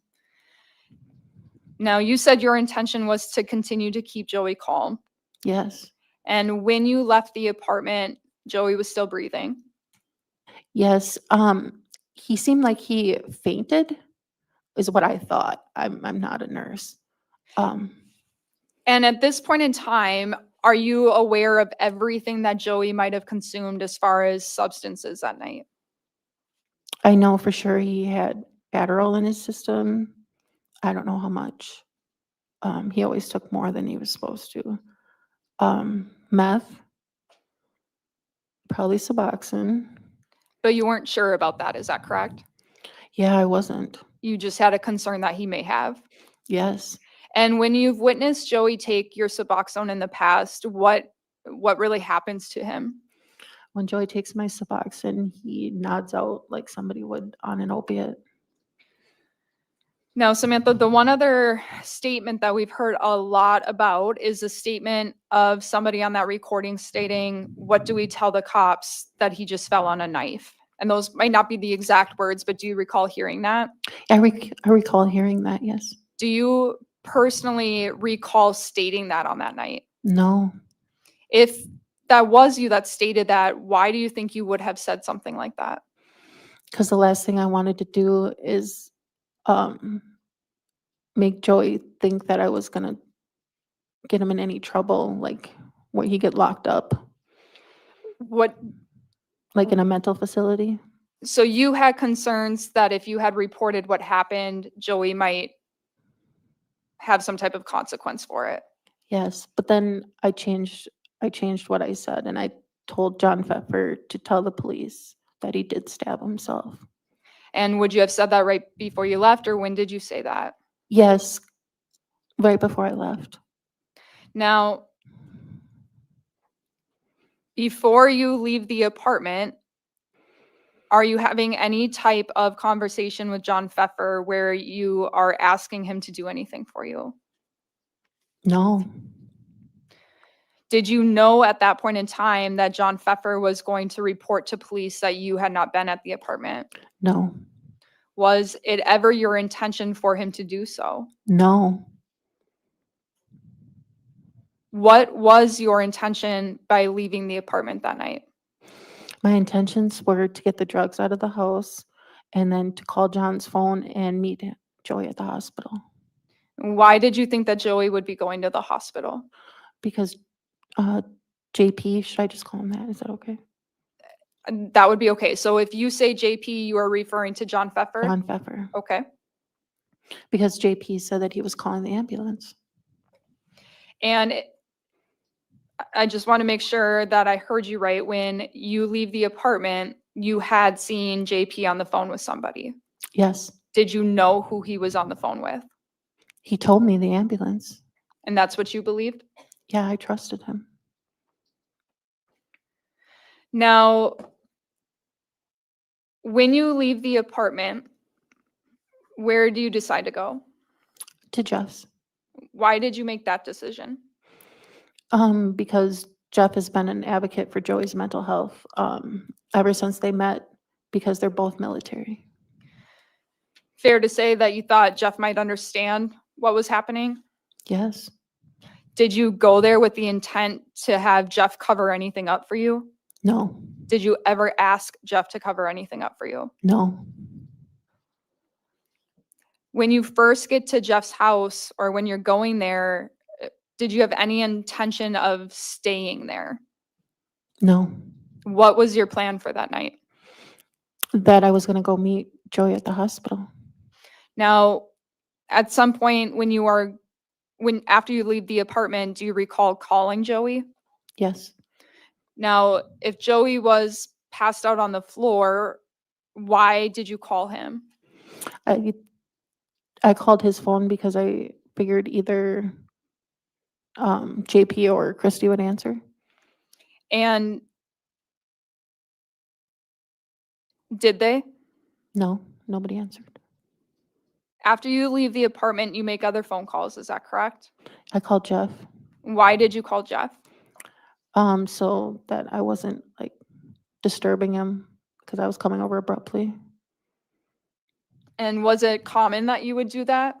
S6: Now, you said your intention was to continue to keep Joey calm.
S3: Yes.
S6: And when you left the apartment, Joey was still breathing.
S3: Yes. He seemed like he fainted, is what I thought. I'm not a nurse.
S6: And at this point in time, are you aware of everything that Joey might have consumed as far as substances that night?
S3: I know for sure he had Adderall in his system. I don't know how much. He always took more than he was supposed to. Meth, probably Suboxone.
S6: But you weren't sure about that, is that correct?
S3: Yeah, I wasn't.
S6: You just had a concern that he may have.
S3: Yes.
S6: And when you've witnessed Joey take your Suboxone in the past, what really happens to him?
S3: When Joey takes my Suboxone, he nods out like somebody would on an opiate.
S6: Now, Samantha, the one other statement that we've heard a lot about is a statement of somebody on that recording stating, "What do we tell the cops? That he just fell on a knife?" And those might not be the exact words, but do you recall hearing that?
S3: I recall hearing that, yes.
S6: Do you personally recall stating that on that night?
S3: No,
S6: If that was you that stated that, why do you think you would have said something like that?
S3: because the last thing I wanted to do is make Joey think that I was going to get him in any trouble, like where he get locked up,
S6: What?
S3: like in a mental facility.
S6: So you had concerns that if you had reported what happened, Joey might have some type of consequence for it.
S3: Yes, but then I changed what I said, and I told John Pfeffer to tell the police that he did stab himself.
S6: And would you have said that right before you left, or when did you say that?
S3: Yes, right before I left.
S6: Now, before you leave the apartment, are you having any type of conversation with John Pfeffer where you are asking him to do anything for you?
S3: No,
S6: Did you know at that point in time that John Pfeffer was going to report to police that you had not been at the apartment?
S3: no,
S6: Was it ever your intention for him to do so?
S3: no.
S6: What was your intention by leaving the apartment that night?
S3: My intentions were to get the drugs out of the house and then to call John's phone and meet Joey at the hospital.
S6: Why did you think that Joey would be going to the hospital?
S3: Because JP, should I just call him that? Is that okay?
S6: And that would be okay. So if you say JP, you are referring to John Pfeffer?
S3: John Pfeffer.
S6: Okay.
S3: Because JP said that he was calling the ambulance.
S6: And I just want to make sure that I heard you right. When you leave the apartment, you had seen JP on the phone with somebody.
S3: Yes.
S6: Did you know who he was on the phone with?
S3: He told me the ambulance.
S6: And that's what you believed?
S3: Yeah, I trusted him.
S6: Now, when you leave the apartment, where do you decide to go?
S3: To Jeff's.
S6: Why did you make that decision?
S3: Because Jeff has been an advocate for Joey's mental health ever since they met, because they're both military.
S6: Fair to say that you thought Jeff might understand what was happening?
S3: Yes.
S6: Did you go there with the intent to have Jeff cover anything up for you?
S3: No.
S6: Did you ever ask Jeff to cover anything up for you?
S3: No.
S6: When you first get to Jeff's house, or when you're going there, did you have any intention of staying there?
S3: No.
S6: What was your plan for that night?
S3: That I was going to go meet Joey at the hospital.
S6: Now, at some point after you leave the apartment, do you recall calling Joey?
S3: Yes.
S6: Now, if Joey was passed out on the floor, why did you call him?
S3: I called his phone because I figured either JP or Christy would answer.
S6: And did they?
S3: No, nobody answered.
S6: After you leave the apartment, you make other phone calls, is that correct?
S3: I called Jeff,
S6: Why did you call Jeff?
S3: so that I wasn't like disturbing him because I was coming over abruptly.
S6: And was it common that you would do that?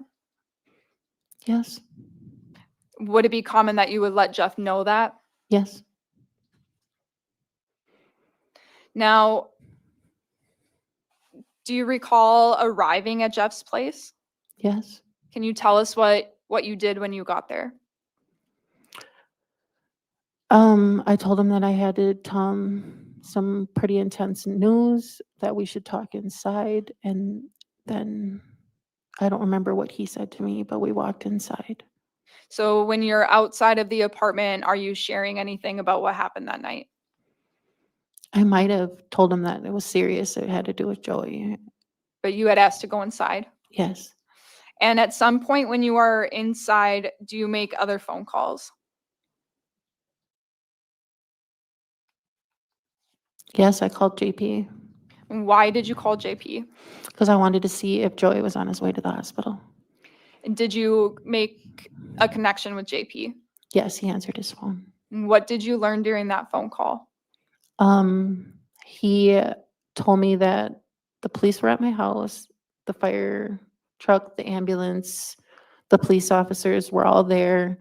S3: Yes.
S6: Would it be common that you would let Jeff know that?
S3: Yes.
S6: Now, do you recall arriving at Jeff's place?
S3: Yes.
S6: Can you tell us what you did when you got there?
S3: I told him that I had some pretty intense news, that we should talk inside, and then I don't remember what he said to me, but we walked inside.
S6: So when you're outside of the apartment, are you sharing anything about what happened that night?
S3: I might have told him that it was serious. It had to do with Joey.
S6: But you had asked to go inside.
S3: Yes.
S6: And at some point when you are inside, do you make other phone calls?
S3: Yes, I called JP
S6: And why did you call JP?
S3: because I wanted to see if Joey was on his way to the hospital.
S6: And did you make a connection with JP?
S3: Yes, he answered his phone.
S6: And what did you learn during that phone call?
S3: He told me that the police were at my house, the fire truck, the ambulance, the police officers were all there.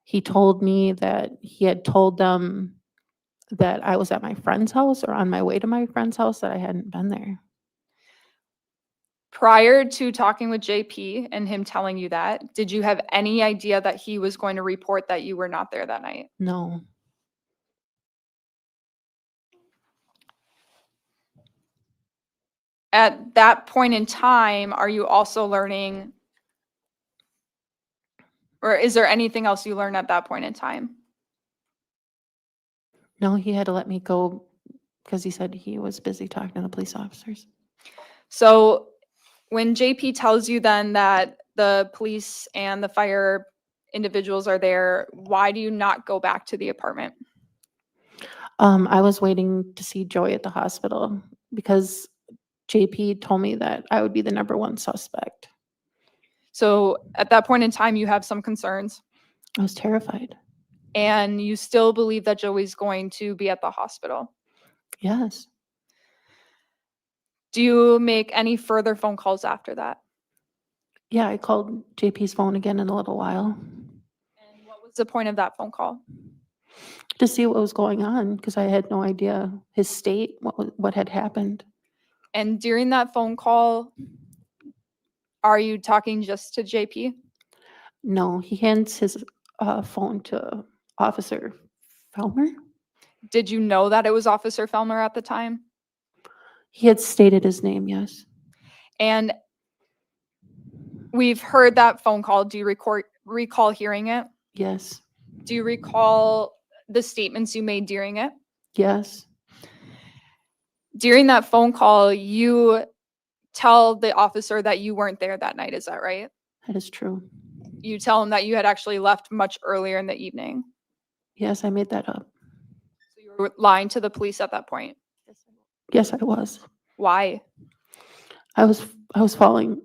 S3: He told me that he had told them that I was at my friend's house or on my way to my friend's house, that I hadn't been there.
S6: Prior to talking with JP and him telling you that, did you have any idea that he was going to report that you were not there that night?
S3: No.
S6: At that point in time, are you also learning, or is there anything else you learned at that point in time?
S3: No, he had to let me go because he said he was busy talking to the police officers.
S6: So when JP tells you then that the police and the fire individuals are there, why do you not go back to the apartment?
S3: I was waiting to see Joey at the hospital because JP told me that I would be the #1 suspect.
S6: So at that point in time, you have some concerns
S3: I was terrified.
S6: and you still believe that Joey's going to be at the hospital.
S3: Yes.
S6: Do you make any further phone calls after that?
S3: Yeah, I called JP's phone again in a little while
S6: And what was the point of that phone call?
S3: to see what was going on because I had no idea his state, what had happened.
S6: And during that phone call, are you talking just to JP?
S3: No, he hands his phone to Officer Felmer.
S6: Did you know that it was Officer Felmer at the time?
S3: He had stated his name, yes.
S6: And We've heard that phone call. Do you recall hearing it?
S3: Yes.
S6: Do you recall the statements you made during it?
S3: Yes.
S6: During that phone call, you tell the officer that you weren't there that night. Is that right?
S3: That is true.
S6: You tell him that you had actually left much earlier in the evening.
S3: Yes, I made that up.
S6: So you were lying to the police at that point.
S3: Yes, I was.
S6: Why?
S3: I was following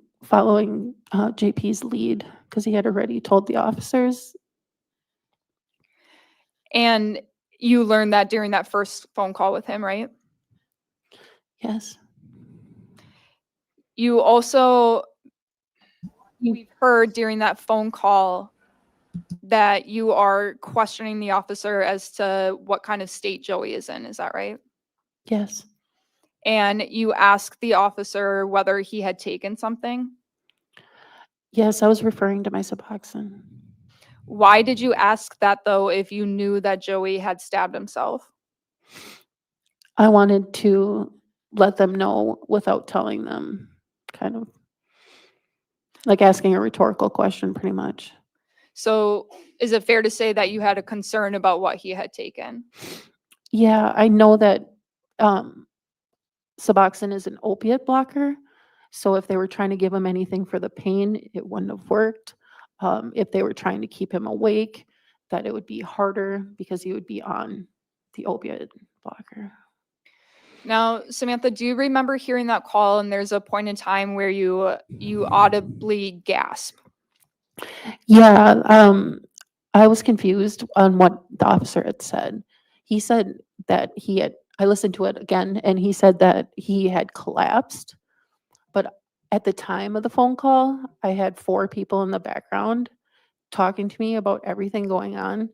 S3: JP's lead because he had already told the officers.
S6: And you learned that during that first phone call with him, right?
S3: Yes.
S6: You also, we've heard during that phone call that you are questioning the officer as to what kind of state Joey is in. Is that right?
S3: Yes.
S6: And you asked the officer whether he had taken something.
S3: Yes, I was referring to my Suboxone.
S6: Why did you ask that though if you knew that Joey had stabbed himself?
S3: I wanted to let them know without telling them, kind of like asking a rhetorical question, pretty much.
S6: So is it fair to say that you had a concern about what he had taken?
S3: Yeah, I know that Suboxone is an opiate blocker. So if they were trying to give him anything for the pain, it wouldn't have worked. If they were trying to keep him awake, that it would be harder because he would be on the opiate blocker.
S6: Now, Samantha, do you remember hearing that call and there's a point in time where you audibly gasp?
S3: Yeah, I was confused on what the officer had said. He said that I listened to it again, and he said that he had collapsed. But at the time of the phone call, I had 4 people in the background talking to me about everything going on.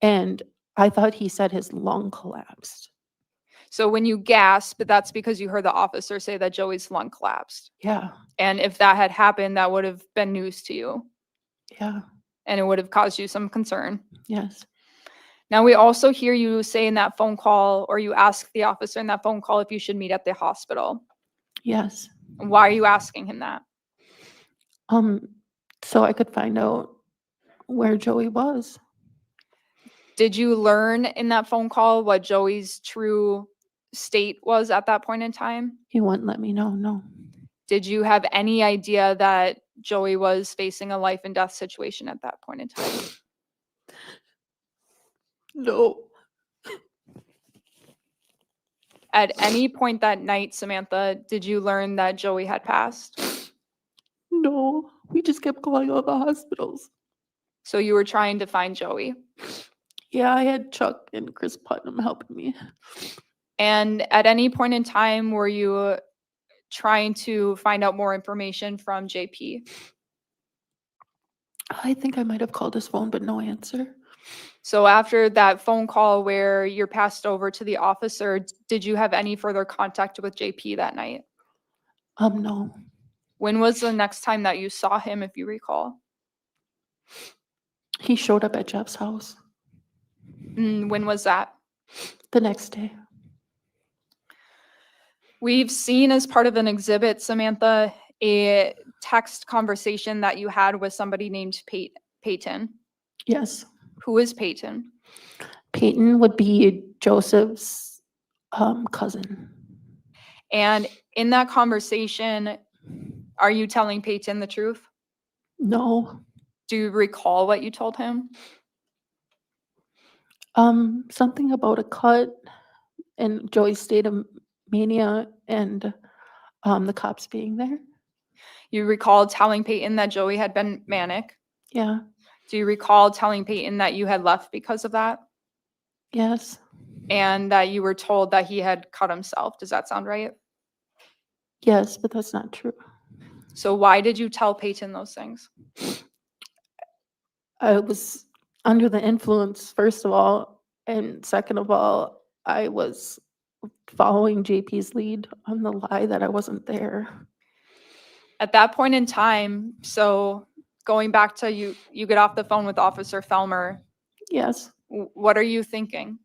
S3: And I thought he said his lung collapsed.
S6: So when you gasp, that's because you heard the officer say that Joey's lung collapsed.
S3: Yeah,
S6: And if that had happened, that would have been news to you
S3: yeah,
S6: and it would have caused you some concern.
S3: yes,
S6: Now, we also hear you say in that phone call, or you ask the officer in that phone call if you should meet at the hospital.
S3: yes.
S6: Why are you asking him that?
S3: So I could find out where Joey was.
S6: Did you learn in that phone call what Joey's true state was at that point in time?
S3: He wouldn't let me know, no.
S6: Did you have any idea that Joey was facing a life and death situation at that point in time?
S3: No.
S6: At any point that night, Samantha, did you learn that Joey had passed?
S3: No, we just kept calling all the hospitals.
S6: So you were trying to find Joey.
S3: Yeah, I had Chuck and Chris Putnam helping me.
S6: And at any point in time, were you trying to find out more information from JP?
S3: I think I might have called his phone, but no answer.
S6: So after that phone call where you're passed over to the officer, did you have any further contact with JP that night?
S3: No.
S6: When was the next time that you saw him, if you recall?
S3: He showed up at Jeff's house
S6: When was that?
S3: the next day.
S6: We've seen as part of an exhibit, Samantha, a text conversation that you had with somebody named Peyton.
S3: Yes.
S6: Who is Peyton?
S3: Peyton would be Joseph's cousin.
S6: And in that conversation, are you telling Peyton the truth?
S3: No.
S6: Do you recall what you told him?
S3: Something about a cut and Joey's state of mania and the cops being there.
S6: You recall telling Peyton that Joey had been manic?
S3: Yeah.
S6: Do you recall telling Peyton that you had left because of that?
S3: Yes.
S6: And that you were told that he had cut himself? Does that sound right?
S3: Yes, but that's not true.
S6: So why did you tell Peyton those things?
S3: I was under the influence, first of all, and second of all, I was following JP's lead on the lie that I wasn't there.
S6: At that point in time, so going back to you get off the phone with Officer Felmer.
S3: Yes.
S6: What are you thinking?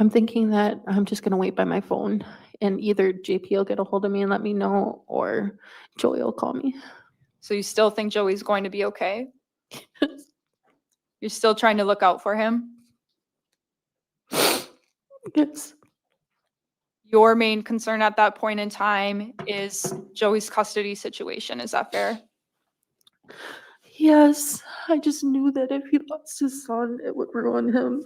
S3: I'm thinking that I'm just gonna wait by my phone and either JP will get a hold of me and let me know, or Joey will call me.
S6: So you still think Joey's going to be okay? You're still trying to look out for him?
S3: Yes,
S6: Your main concern at that point in time is Joey's custody situation. Is that fair?
S3: yes. I just knew that if he lost his son, it would ruin him.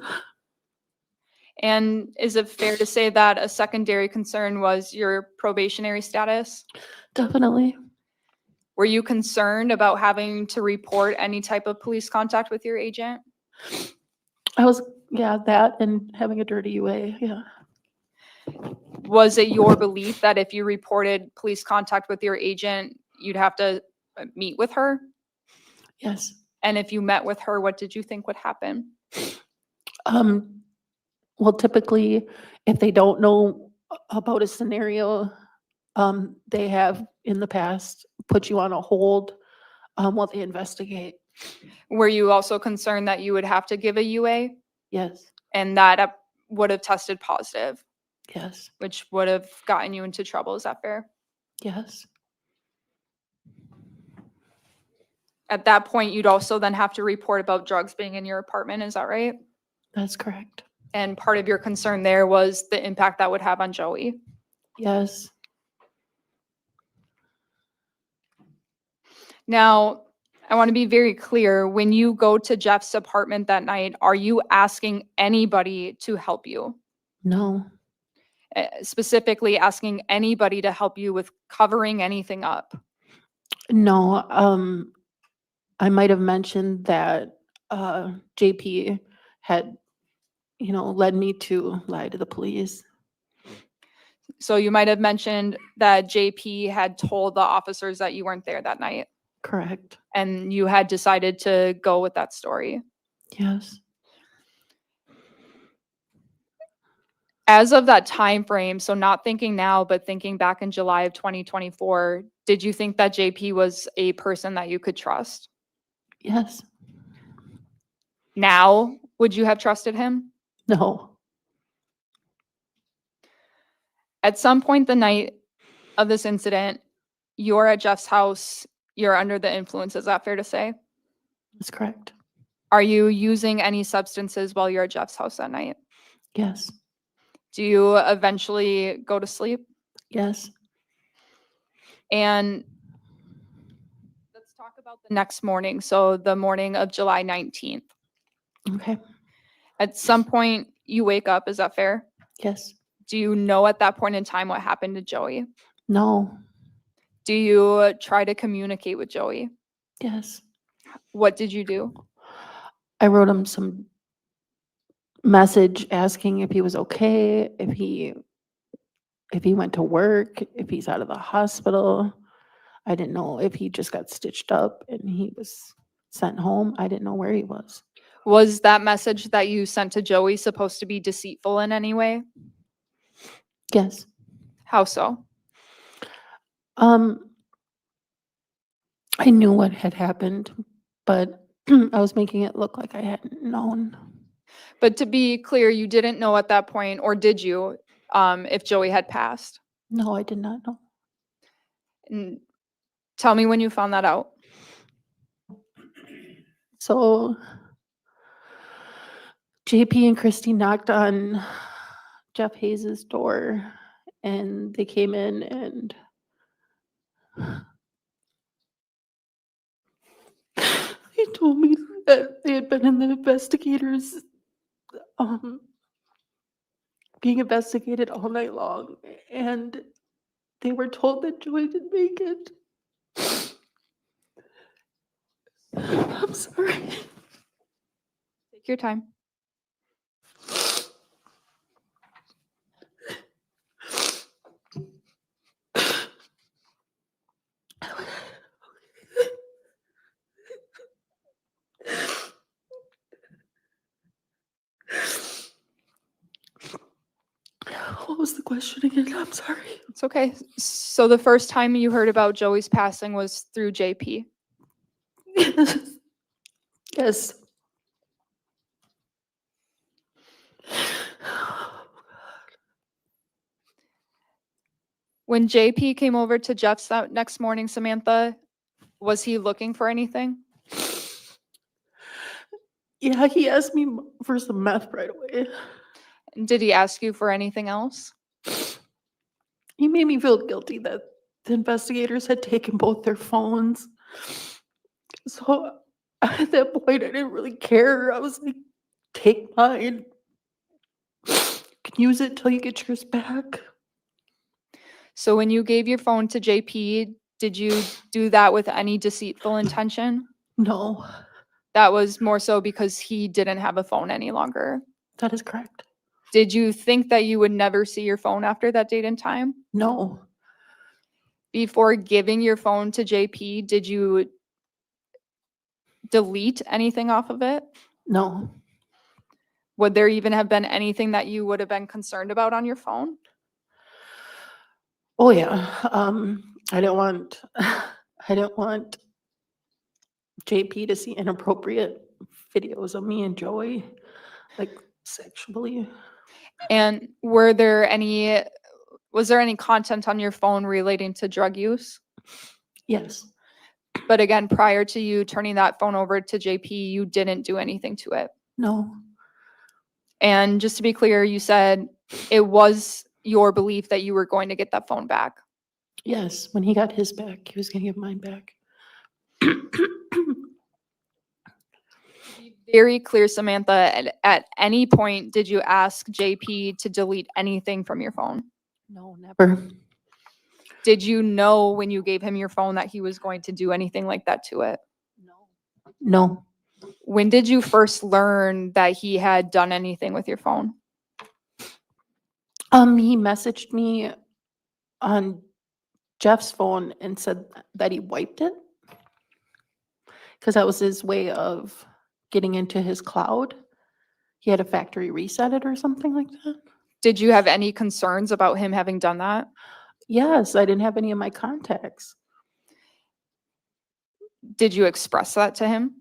S6: And is it fair to say that a secondary concern was your probationary status?
S3: Definitely.
S6: Were you concerned about having to report any type of police contact with your agent?
S3: I was, yeah, that and having a dirty UA, yeah.
S6: Was it your belief that if you reported police contact with your agent, you'd have to meet with her?
S3: Yes.
S6: And if you met with her, what did you think would happen?
S3: Well, typically, if they don't know about a scenario, they have in the past put you on a hold, while they investigate.
S6: Were you also concerned that you would have to give a UA
S3: Yes,
S6: and that would have tested positive,
S3: yes,
S6: which would have gotten you into trouble? Is that fair?
S3: yes,
S6: At that point, you'd also then have to report about drugs being in your apartment. Is that right?
S3: that's correct.
S6: And part of your concern there was the impact that would have on Joey.
S3: Yes,
S6: Now, I want to be very clear. When you go to Jeff's apartment that night, are you asking anybody to help you?
S3: no,
S6: Specifically asking anybody to help you with covering anything up?
S3: no, I might have mentioned that, JP had, led me to lie to the police.
S6: So you might have mentioned that JP had told the officers that you weren't there that night
S3: Correct.
S6: and you had decided to go with that story.
S3: Yes,
S6: As of that time frame, so not thinking now, but thinking back in July of 2024, did you think that JP was a person that you could trust?
S3: yes,
S6: Now, would you have trusted him?
S3: no,
S6: At some point the night of this incident, you're at Jeff's house, you're under the influence. Is that fair to say?
S3: that's correct.
S6: Are you using any substances while you're at Jeff's house that night?
S3: Yes,
S6: Do you eventually go to sleep?
S3: yes,
S6: And let's talk about the next morning. So the morning of July 19th.
S3: okay,
S6: At some point you wake up. Is that fair?
S3: yes,
S6: Do you know at that point in time what happened to Joey?
S3: no,
S6: Do you try to communicate with Joey?
S3: yes.
S6: What did you do?
S3: I wrote him some message asking if he was okay, if he went to work, if he's out of the hospital. I didn't know if he just got stitched up and he was sent home. I didn't know where he was.
S6: Was that message that you sent to Joey supposed to be deceitful in any way?
S3: Yes.
S6: How so?
S3: I knew what had happened, but I was making it look like I hadn't known.
S6: But to be clear, you didn't know at that point, or did you, if Joey had passed?
S3: No, I did not know.
S6: And tell me when you found that out.
S3: So JP and Christy knocked on Jeff Hayes's door and they came in and he told me that they had been in the investigators being investigated all night long and they were told that Joey didn't make it. I'm sorry.
S6: Take your time.
S3: What was the question again? I'm sorry.
S6: It's okay. So the first time you heard about Joey's passing was through JP.
S3: Yes.
S6: When JP came over to Jeff's that next morning, Samantha, was he looking for anything?
S3: Yeah, he asked me for some meth right away.
S6: Did he ask you for anything else?
S3: He made me feel guilty that the investigators had taken both their phones. So at that point, I didn't really care. I was like, take mine. You can use it till you get yours back.
S6: So when you gave your phone to JP, did you do that with any deceitful intention?
S3: No,
S6: That was more so because he didn't have a phone any longer.
S3: that is correct.
S6: Did you think that you would never see your phone after that date and time?
S3: No,
S6: Before giving your phone to JP, did you delete anything off of it?
S3: no.
S6: Would there even have been anything that you would have been concerned about on your phone?
S3: Oh yeah. I didn't want JP to see inappropriate videos of me and Joey, like sexually.
S6: And was there any content on your phone relating to drug use?
S3: Yes.
S6: But again, prior to you turning that phone over to JP, you didn't do anything to it.
S3: No.
S6: And just to be clear, you said it was your belief that you were going to get that phone back.
S3: Yes. When he got his back, he was gonna give mine back.
S6: Be very clear, Samantha, at any point did you ask JP to delete anything from your phone?
S3: No, never.
S6: Did you know when you gave him your phone that he was going to do anything like that to it?
S3: No.
S6: When did you first learn that he had done anything with your phone?
S3: He messaged me on Jeff's phone and said that he wiped it. Because that was his way of getting into his cloud. He had a factory reset it or something like that.
S6: Did you have any concerns about him having done that?
S3: Yes, I didn't have any of my contacts.
S6: Did you express that to him?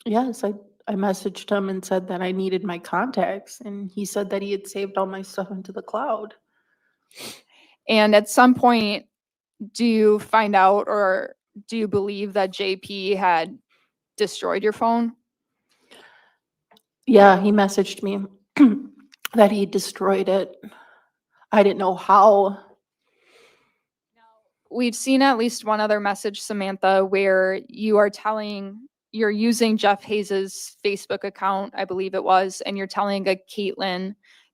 S3: Yes, I messaged him and said that I needed my contacts, and he said that he had saved all my stuff into the cloud.
S6: And at some point, do you find out or do you believe that JP had destroyed your phone?
S3: Yeah, he messaged me that he destroyed it. I didn't know how.
S6: We've seen at least one other message, Samantha, where you're using Jeff Hayes's Facebook account, I believe it was, and you're telling a Caitlin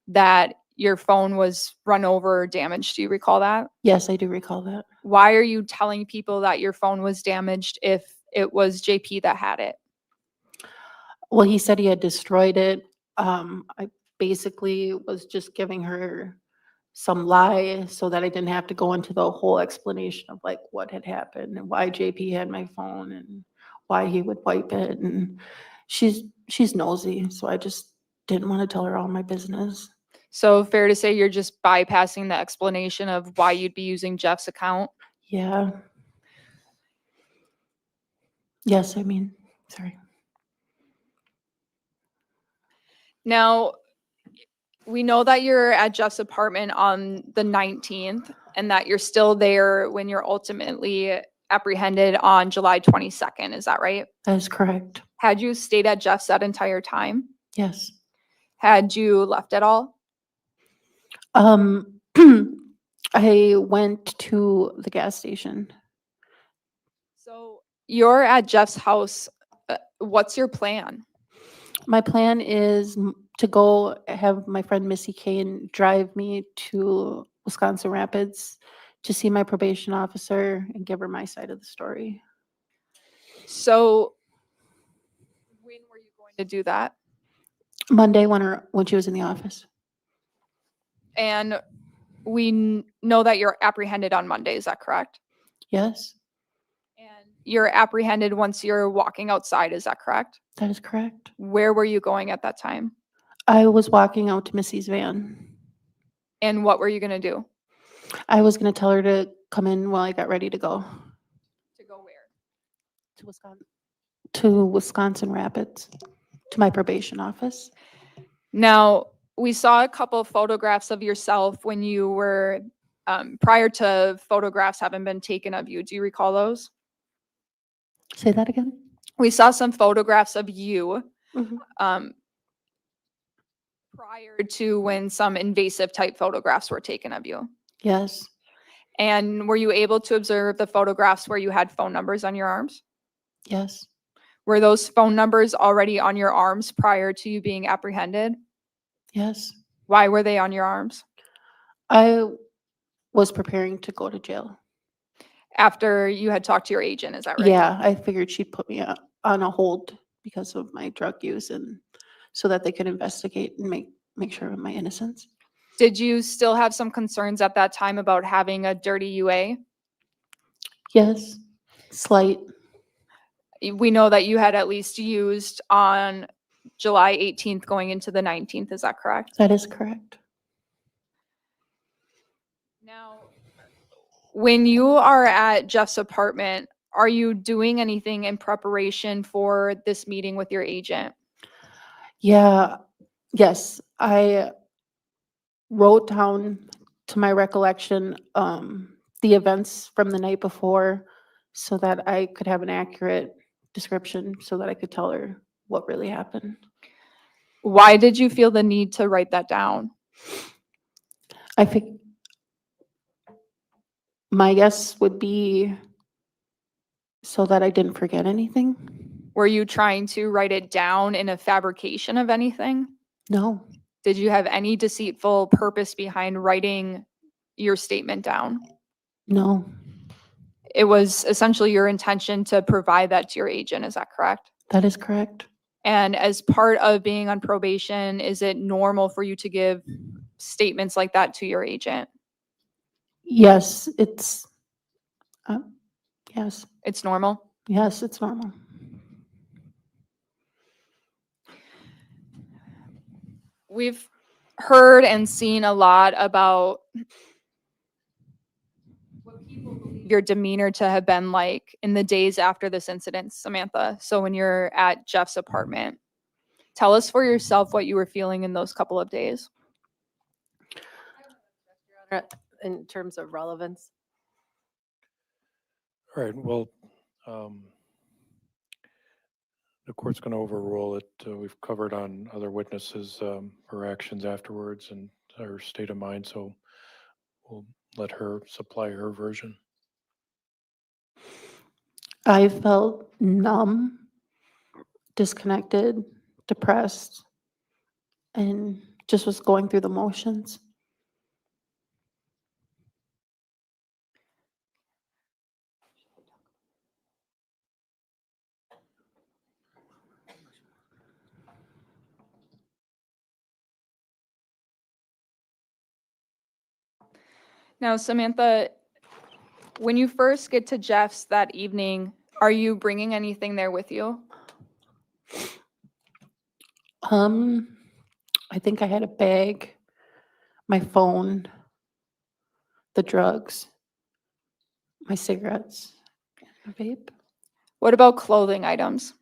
S6: that your phone was run over or damaged. Do you recall that?
S3: Yes, I do recall that.
S6: Why are you telling people that your phone was damaged if it was JP that had it?
S3: Well, he said he had destroyed it. I basically was just giving her some lie so that I didn't have to go into the whole explanation of like what had happened and why JP had my phone and why he would wipe it. And she's nosy, so I just didn't want to tell her all my business.
S6: So fair to say you're just bypassing the explanation of why you'd be using Jeff's account?
S3: Yeah. Yes, sorry.
S6: Now, we know that you're at Jeff's apartment on the 19th and that you're still there when you're ultimately apprehended on July 22nd. Is that right?
S3: That is correct.
S6: Had you stayed at Jeff's that entire time?
S3: Yes.
S6: Had you left at all?
S3: I went to the gas station.
S6: So you're at Jeff's house. What's your plan?
S3: My plan is to go have my friend Missy Kane drive me to Wisconsin Rapids to see my probation officer and give her my side of the story.
S6: So when were you going to do that?
S3: Monday when she was in the office.
S6: And we know that you're apprehended on Monday. Is that correct?
S3: Yes,
S6: And you're apprehended once you're walking outside. Is that correct?
S3: that is correct.
S6: Where were you going at that time?
S3: I was walking out to Missy's van.
S6: And what were you going to do?
S3: I was going to tell her to come in while I got ready to go
S6: To go where?
S3: to Wisconsin Rapids, to my probation office.
S6: Now, we saw a couple of photographs of yourself when you were prior to photographs having been taken of you. Do you recall those?
S3: Say that again?
S6: We saw some photographs of you
S3: Mhm.
S6: prior to when some invasive type photographs were taken of you.
S3: Yes,
S6: And were you able to observe the photographs where you had phone numbers on your arms?
S3: yes,
S6: Were those phone numbers already on your arms prior to you being apprehended?
S3: yes.
S6: Why were they on your arms?
S3: I was preparing to go to jail.
S6: After you had talked to your agent, is that right?
S3: Yeah, I figured she'd put me on a hold because of my drug use and so that they could investigate and make sure of my innocence.
S6: Did you still have some concerns at that time about having a dirty UA?
S3: Yes, slight.
S6: We know that you had at least used on July 18th going into the 19th. Is that correct?
S3: That is correct.
S6: Now, when you are at Jeff's apartment, are you doing anything in preparation for this meeting with your agent?
S3: Yeah, yes, I wrote down to my recollection the events from the night before so that I could have an accurate description so that I could tell her what really happened.
S6: Why did you feel the need to write that down?
S3: I think my guess would be so that I didn't forget anything.
S6: Were you trying to write it down in a fabrication of anything?
S3: No,
S6: Did you have any deceitful purpose behind writing your statement down?
S3: no,
S6: It was essentially your intention to provide that to your agent, is that correct?
S3: that is correct.
S6: And as part of being on probation, is it normal for you to give statements like that to your agent?
S3: Yes, uh, yes,
S6: It's normal?
S3: yes, it's normal.
S6: We've heard and seen a lot about what people believe your demeanor to have been like in the days after this incident, Samantha. So when you're at Jeff's apartment, tell us for yourself what you were feeling in those couple of days.
S4: In terms of relevance.
S1: All right, well, the court's going to overrule it. We've covered on other witnesses, her actions afterwards and her state of mind, so we'll let her supply her version.
S3: I felt numb, disconnected, depressed, and just was going through the motions.
S6: Now, Samantha, when you first get to Jeff's that evening, are you bringing anything there with you?
S3: I think I had a bag, my phone, the drugs, my cigarettes, a vape.
S6: What about clothing items?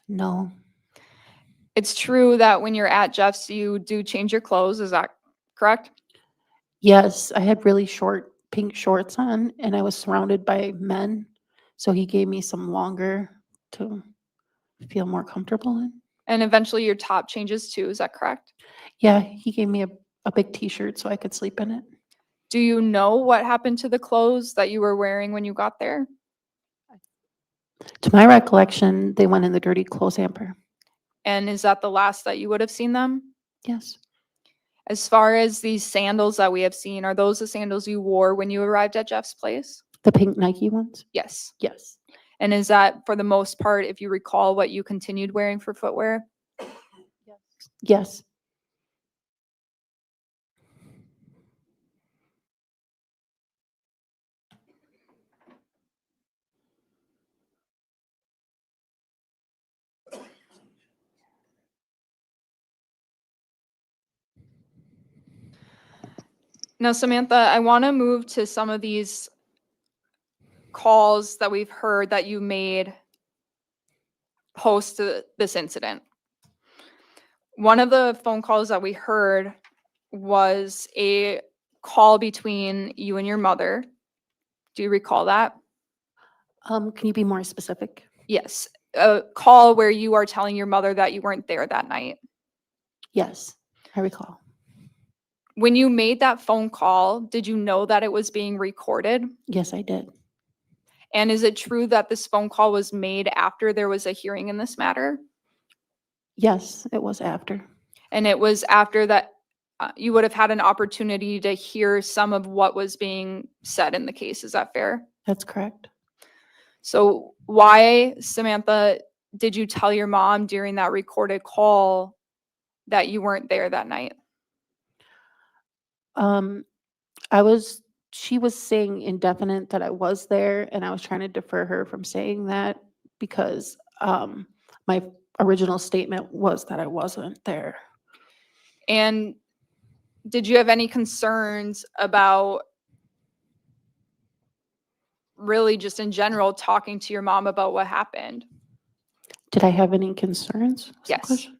S3: No,
S6: It's true that when you're at Jeff's, you do change your clothes. Is that correct?
S3: yes, I had really short pink shorts on and I was surrounded by men. So he gave me some longer to feel more comfortable in.
S6: And eventually your top changes too. Is that correct?
S3: Yeah, he gave me a big t-shirt so I could sleep in it.
S6: Do you know what happened to the clothes that you were wearing when you got there?
S3: To my recollection, they went in the dirty clothes hamper.
S6: And is that the last that you would have seen them?
S3: Yes.
S6: As far as these sandals that we have seen, are those the sandals you wore when you arrived at Jeff's place?
S3: The pink Nike ones?
S6: Yes.
S3: Yes.
S6: And is that for the most part, if you recall, what you continued wearing for footwear?
S3: Yes.
S6: Now, Samantha, I want to move to some of these calls that we've heard that you made post to this incident. One of the phone calls that we heard was a call between you and your mother. Do you recall that?
S3: Can you be more specific?
S6: Yes. A call where you are telling your mother that you weren't there that night.
S3: Yes, I recall.
S6: When you made that phone call, did you know that it was being recorded?
S3: Yes, I did.
S6: And is it true that this phone call was made after there was a hearing in this matter?
S3: Yes, it was after.
S6: And it was after that you would have had an opportunity to hear some of what was being said in the case. Is that fair?
S3: That's correct.
S6: So why, Samantha, did you tell your mom during that recorded call that you weren't there that night?
S3: She was saying indefinite that I was there, and I was trying to defer her from saying that because my original statement was that I wasn't there.
S6: And did you have any concerns about really just in general talking to your mom about what happened?
S3: Did I have any concerns? Was the
S6: Yes.
S3: question?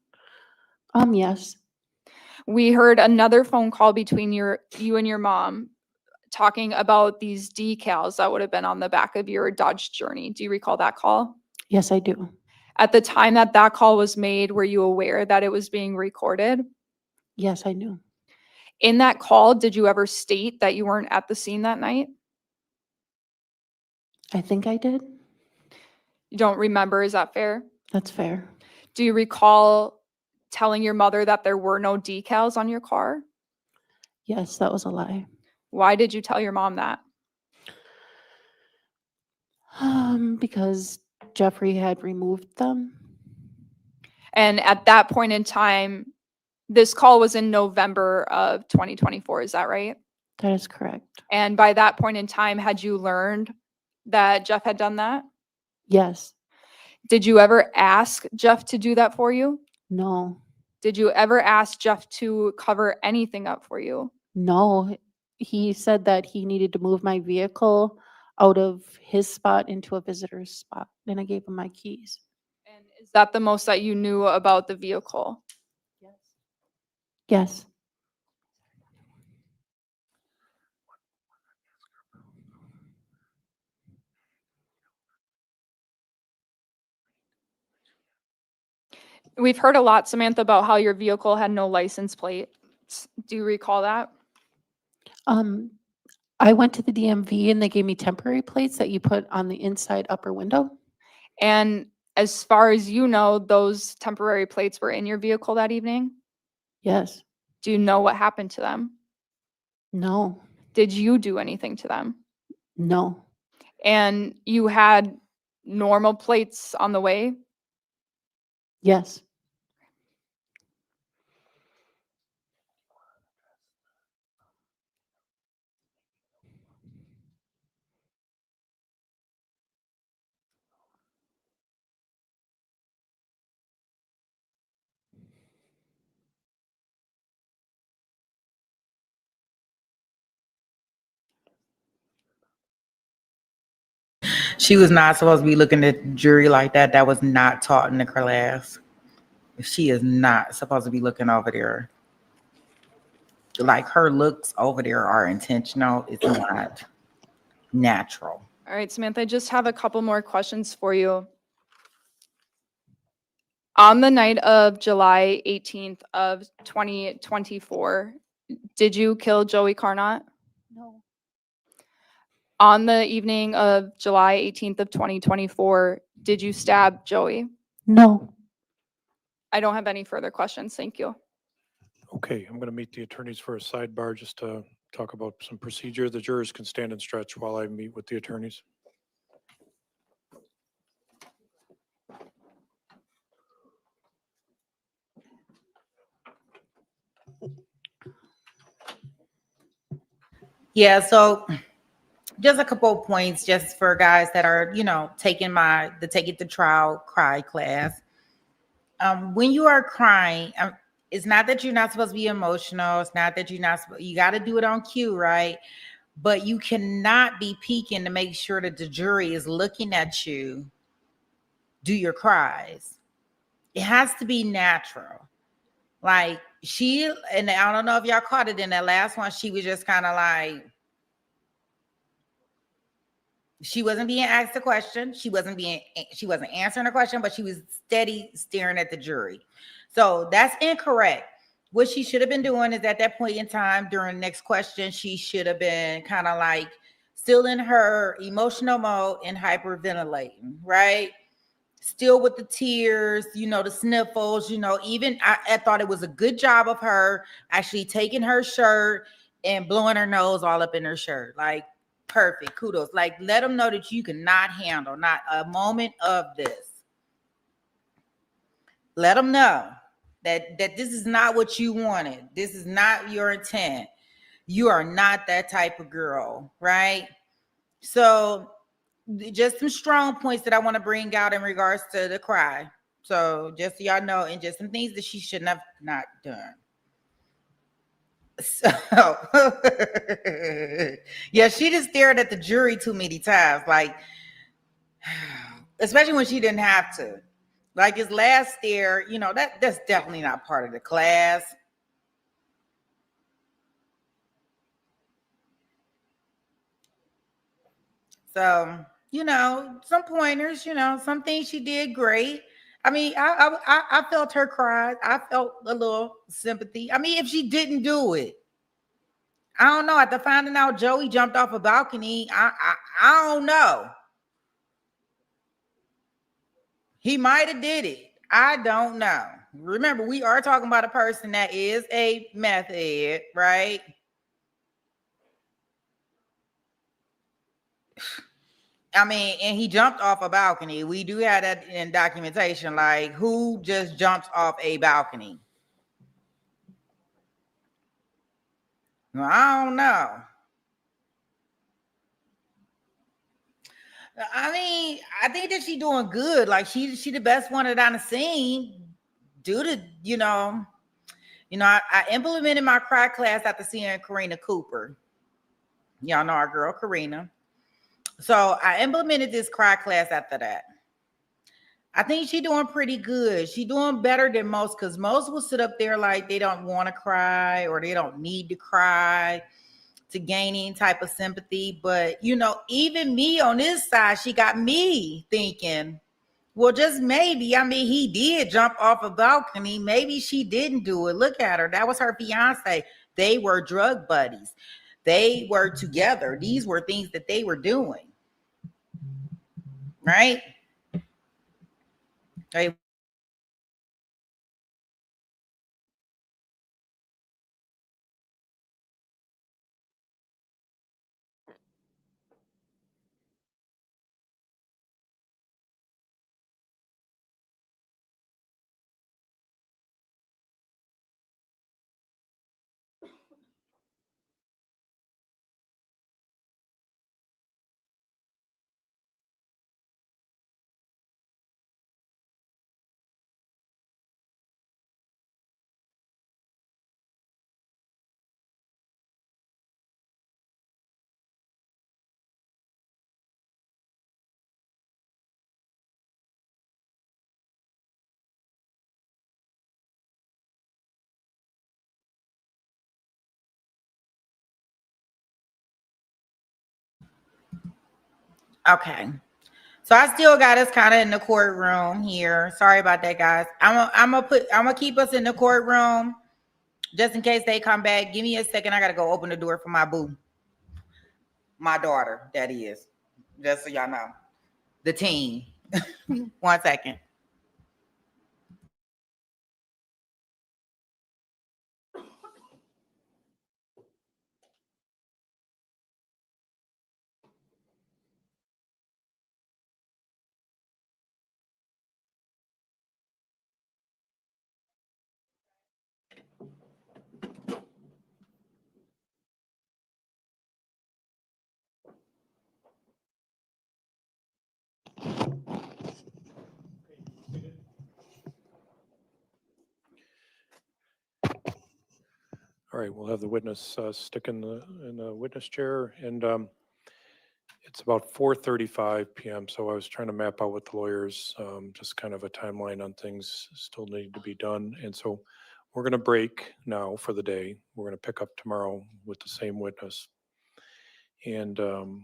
S3: Yes.
S6: We heard another phone call between you and your mom talking about these decals that would have been on the back of your Dodge Journey. Do you recall that call?
S3: Yes, I do.
S6: At the time that that call was made, were you aware that it was being recorded?
S3: Yes, I knew.
S6: In that call, did you ever state that you weren't at the scene that night?
S3: I think I did.
S6: You don't remember, is that fair?
S3: That's fair.
S6: Do you recall telling your mother that there were no decals on your car?
S3: Yes, that was a lie.
S6: Why did you tell your mom that?
S3: Because Jeffrey had removed them.
S6: And at that point in time, this call was in November of 2024, is that right?
S3: That is correct.
S6: And by that point in time, had you learned that Jeff had done that?
S3: Yes.
S6: Did you ever ask Jeff to do that for you?
S3: No.
S6: Did you ever ask Jeff to cover anything up for you?
S3: No. He said that he needed to move my vehicle out of his spot into a visitor's spot. Then I gave him my keys.
S6: And is that the most that you knew about the vehicle?
S3: Yes.
S6: We've heard a lot, Samantha, about how your vehicle had no license plate. Do you recall that?
S3: I went to the DMV and they gave me temporary plates that you put on the inside upper window.
S6: And as far as you know, those temporary plates were in your vehicle that evening?
S3: Yes.
S6: Do you know what happened to them?
S3: No.
S6: Did you do anything to them?
S3: No.
S6: And you had normal plates on the way?
S3: Yes.
S2: She was not supposed to be looking at the jury like that. That was not taught in the class. She is not supposed to be looking over there. Like her looks over there are intentional. It's not natural.
S6: All right, Samantha, I just have a couple more questions for you. On the night of July 18th of 2024, did you kill Joey Carnot?
S3: No.
S6: On the evening of July 18th of 2024, did you stab Joey?
S3: No.
S6: I don't have any further questions. Thank you.
S1: Okay, I'm going to meet the attorneys for a sidebar just to talk about some procedure. The jurors can stand and stretch while I meet with the attorneys.
S2: Yeah, so just a couple of points just for guys that are, taking the Take It to Trial cry class. When you are crying, it's not that you're not supposed to be emotional. It's not that you got to do it on cue, right? But you cannot be peeking to make sure that the jury is looking at you do your cries. It has to be natural. Like, and I don't know if y'all caught it in that last one, she was just kind of like, she wasn't being asked a question. She wasn't answering a question, but she was steady staring at the jury. So that's incorrect. What she should have been doing is at that point in time during the next question, she should have been kind of like still in her emotional mode and hyperventilating, right? Still with the tears, the sniffles, even I thought it was a good job of her actually taking her shirt and blowing her nose all up in her shirt. Like, perfect. Kudos. Like, let them know that you cannot handle not a moment of this. Let them know that this is not what you wanted. This is not your intent. You are not that type of girl, right? So just some strong points that I want to bring out in regards to the cry. So just so y'all know, and just some things that she shouldn't have not done. So yeah, she just stared at the jury too many times, like, especially when she didn't have to. Like his last stare, that's definitely not part of the class. So, some pointers, some things she did great. I mean, I felt her cry. I felt a little sympathy. I mean, if she didn't do it, I don't know. After finding out Joey jumped off a balcony, I don't know. He might have did it. I don't know. Remember, we are talking about a person that is a meth head, right? I mean, and he jumped off a balcony. We do have that in documentation. Like, who just jumps off a balcony? I don't know. I mean, I think that she's doing good. Like, she the best one that I've seen. Due to, I implemented my cry class after seeing Karina Cooper. Y'all know our girl Karina. So I implemented this cry class after that. I think she's doing pretty good. She's doing better than most, because most will sit up there like they don't want to cry or they don't need to cry to gain any type of sympathy. But, even me on this side, she got me thinking, well, just maybe. I mean, he did jump off a balcony. Maybe she didn't do it. Look at her. That was her fiance. They were drug buddies. They were together. These were things that they were doing. Right? They okay. So I still got us kind of in the courtroom here. Sorry about that, guys. I'm gonna keep us in the courtroom just in case they come back. Give me a second. I gotta go open the door for my boo, my daughter. That is, just so y'all know, the team. 1 second.
S1: All right, we'll have the witness stick in the witness chair, and it's about 4:35 p.m. So I was trying to map out with the lawyers, just kind of a timeline on things still need to be done, and so we're going to break now for the day. We're going to pick up tomorrow with the same witness. And I'm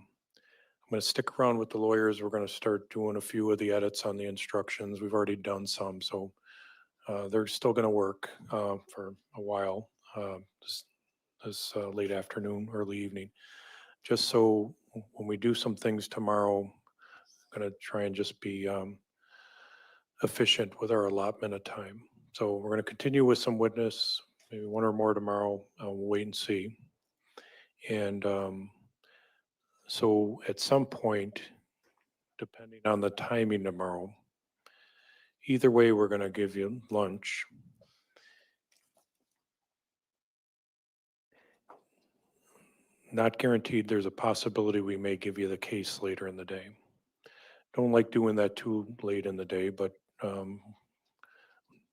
S1: going to stick around with the lawyers. We're going to start doing a few of the edits on the instructions. We've already done some, so they're still going to work for a while this late afternoon, early evening. Just so when we do some things tomorrow, I'm going to try and just be efficient with our allotment of time. So we're going to continue with some witness, maybe one or more tomorrow. We'll wait and see. And so at some point, depending on the timing tomorrow, either way, we're going to give you lunch. Not guaranteed. There's a possibility we may give you the case later in the day. Don't like doing that too late in the day, but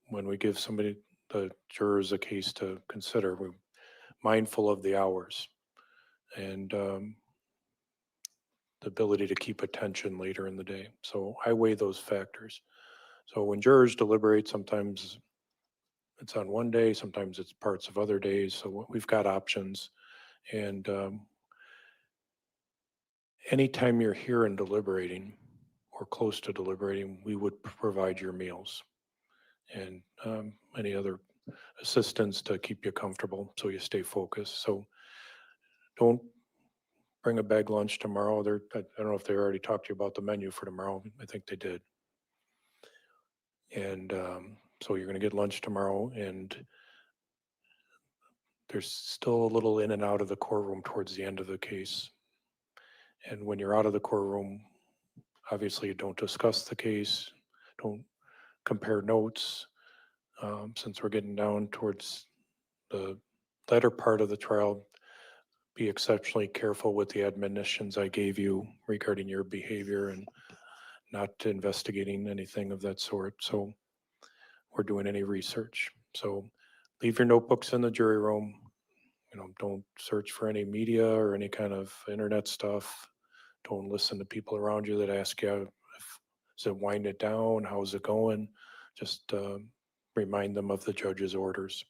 S1: when we give somebody, the jurors, a case to consider, we're mindful of the hours and the ability to keep attention later in the day. So I weigh those factors. So when jurors deliberate, sometimes it's on one day, sometimes it's parts of other days. So we've got options. And anytime you're here and deliberating or close to deliberating, we would provide your meals and any other assistance to keep you comfortable so you stay focused. So don't bring a bag lunch tomorrow. I don't know if they already talked to you about the menu for tomorrow. I think they did. And so you're going to get lunch tomorrow, and there's still a little in and out of the courtroom towards the end of the case. And when you're out of the courtroom, obviously you don't discuss the case, don't compare notes. Since we're getting down towards the latter part of the trial, be exceptionally careful with the admonitions I gave you regarding your behavior and not investigating anything of that sort. So or doing any research. So leave your notebooks in the jury room. Don't search for any media or any kind of internet stuff. Don't listen to people around you that ask you, is it wind it down? How's it going? Just remind them of the judge's orders.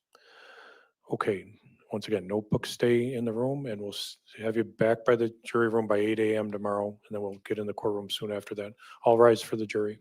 S1: Okay, once again, notebooks stay in the room, and we'll have you back by the jury room by 8 a.m. tomorrow, and then we'll get in the courtroom soon after that. All rise for the jury.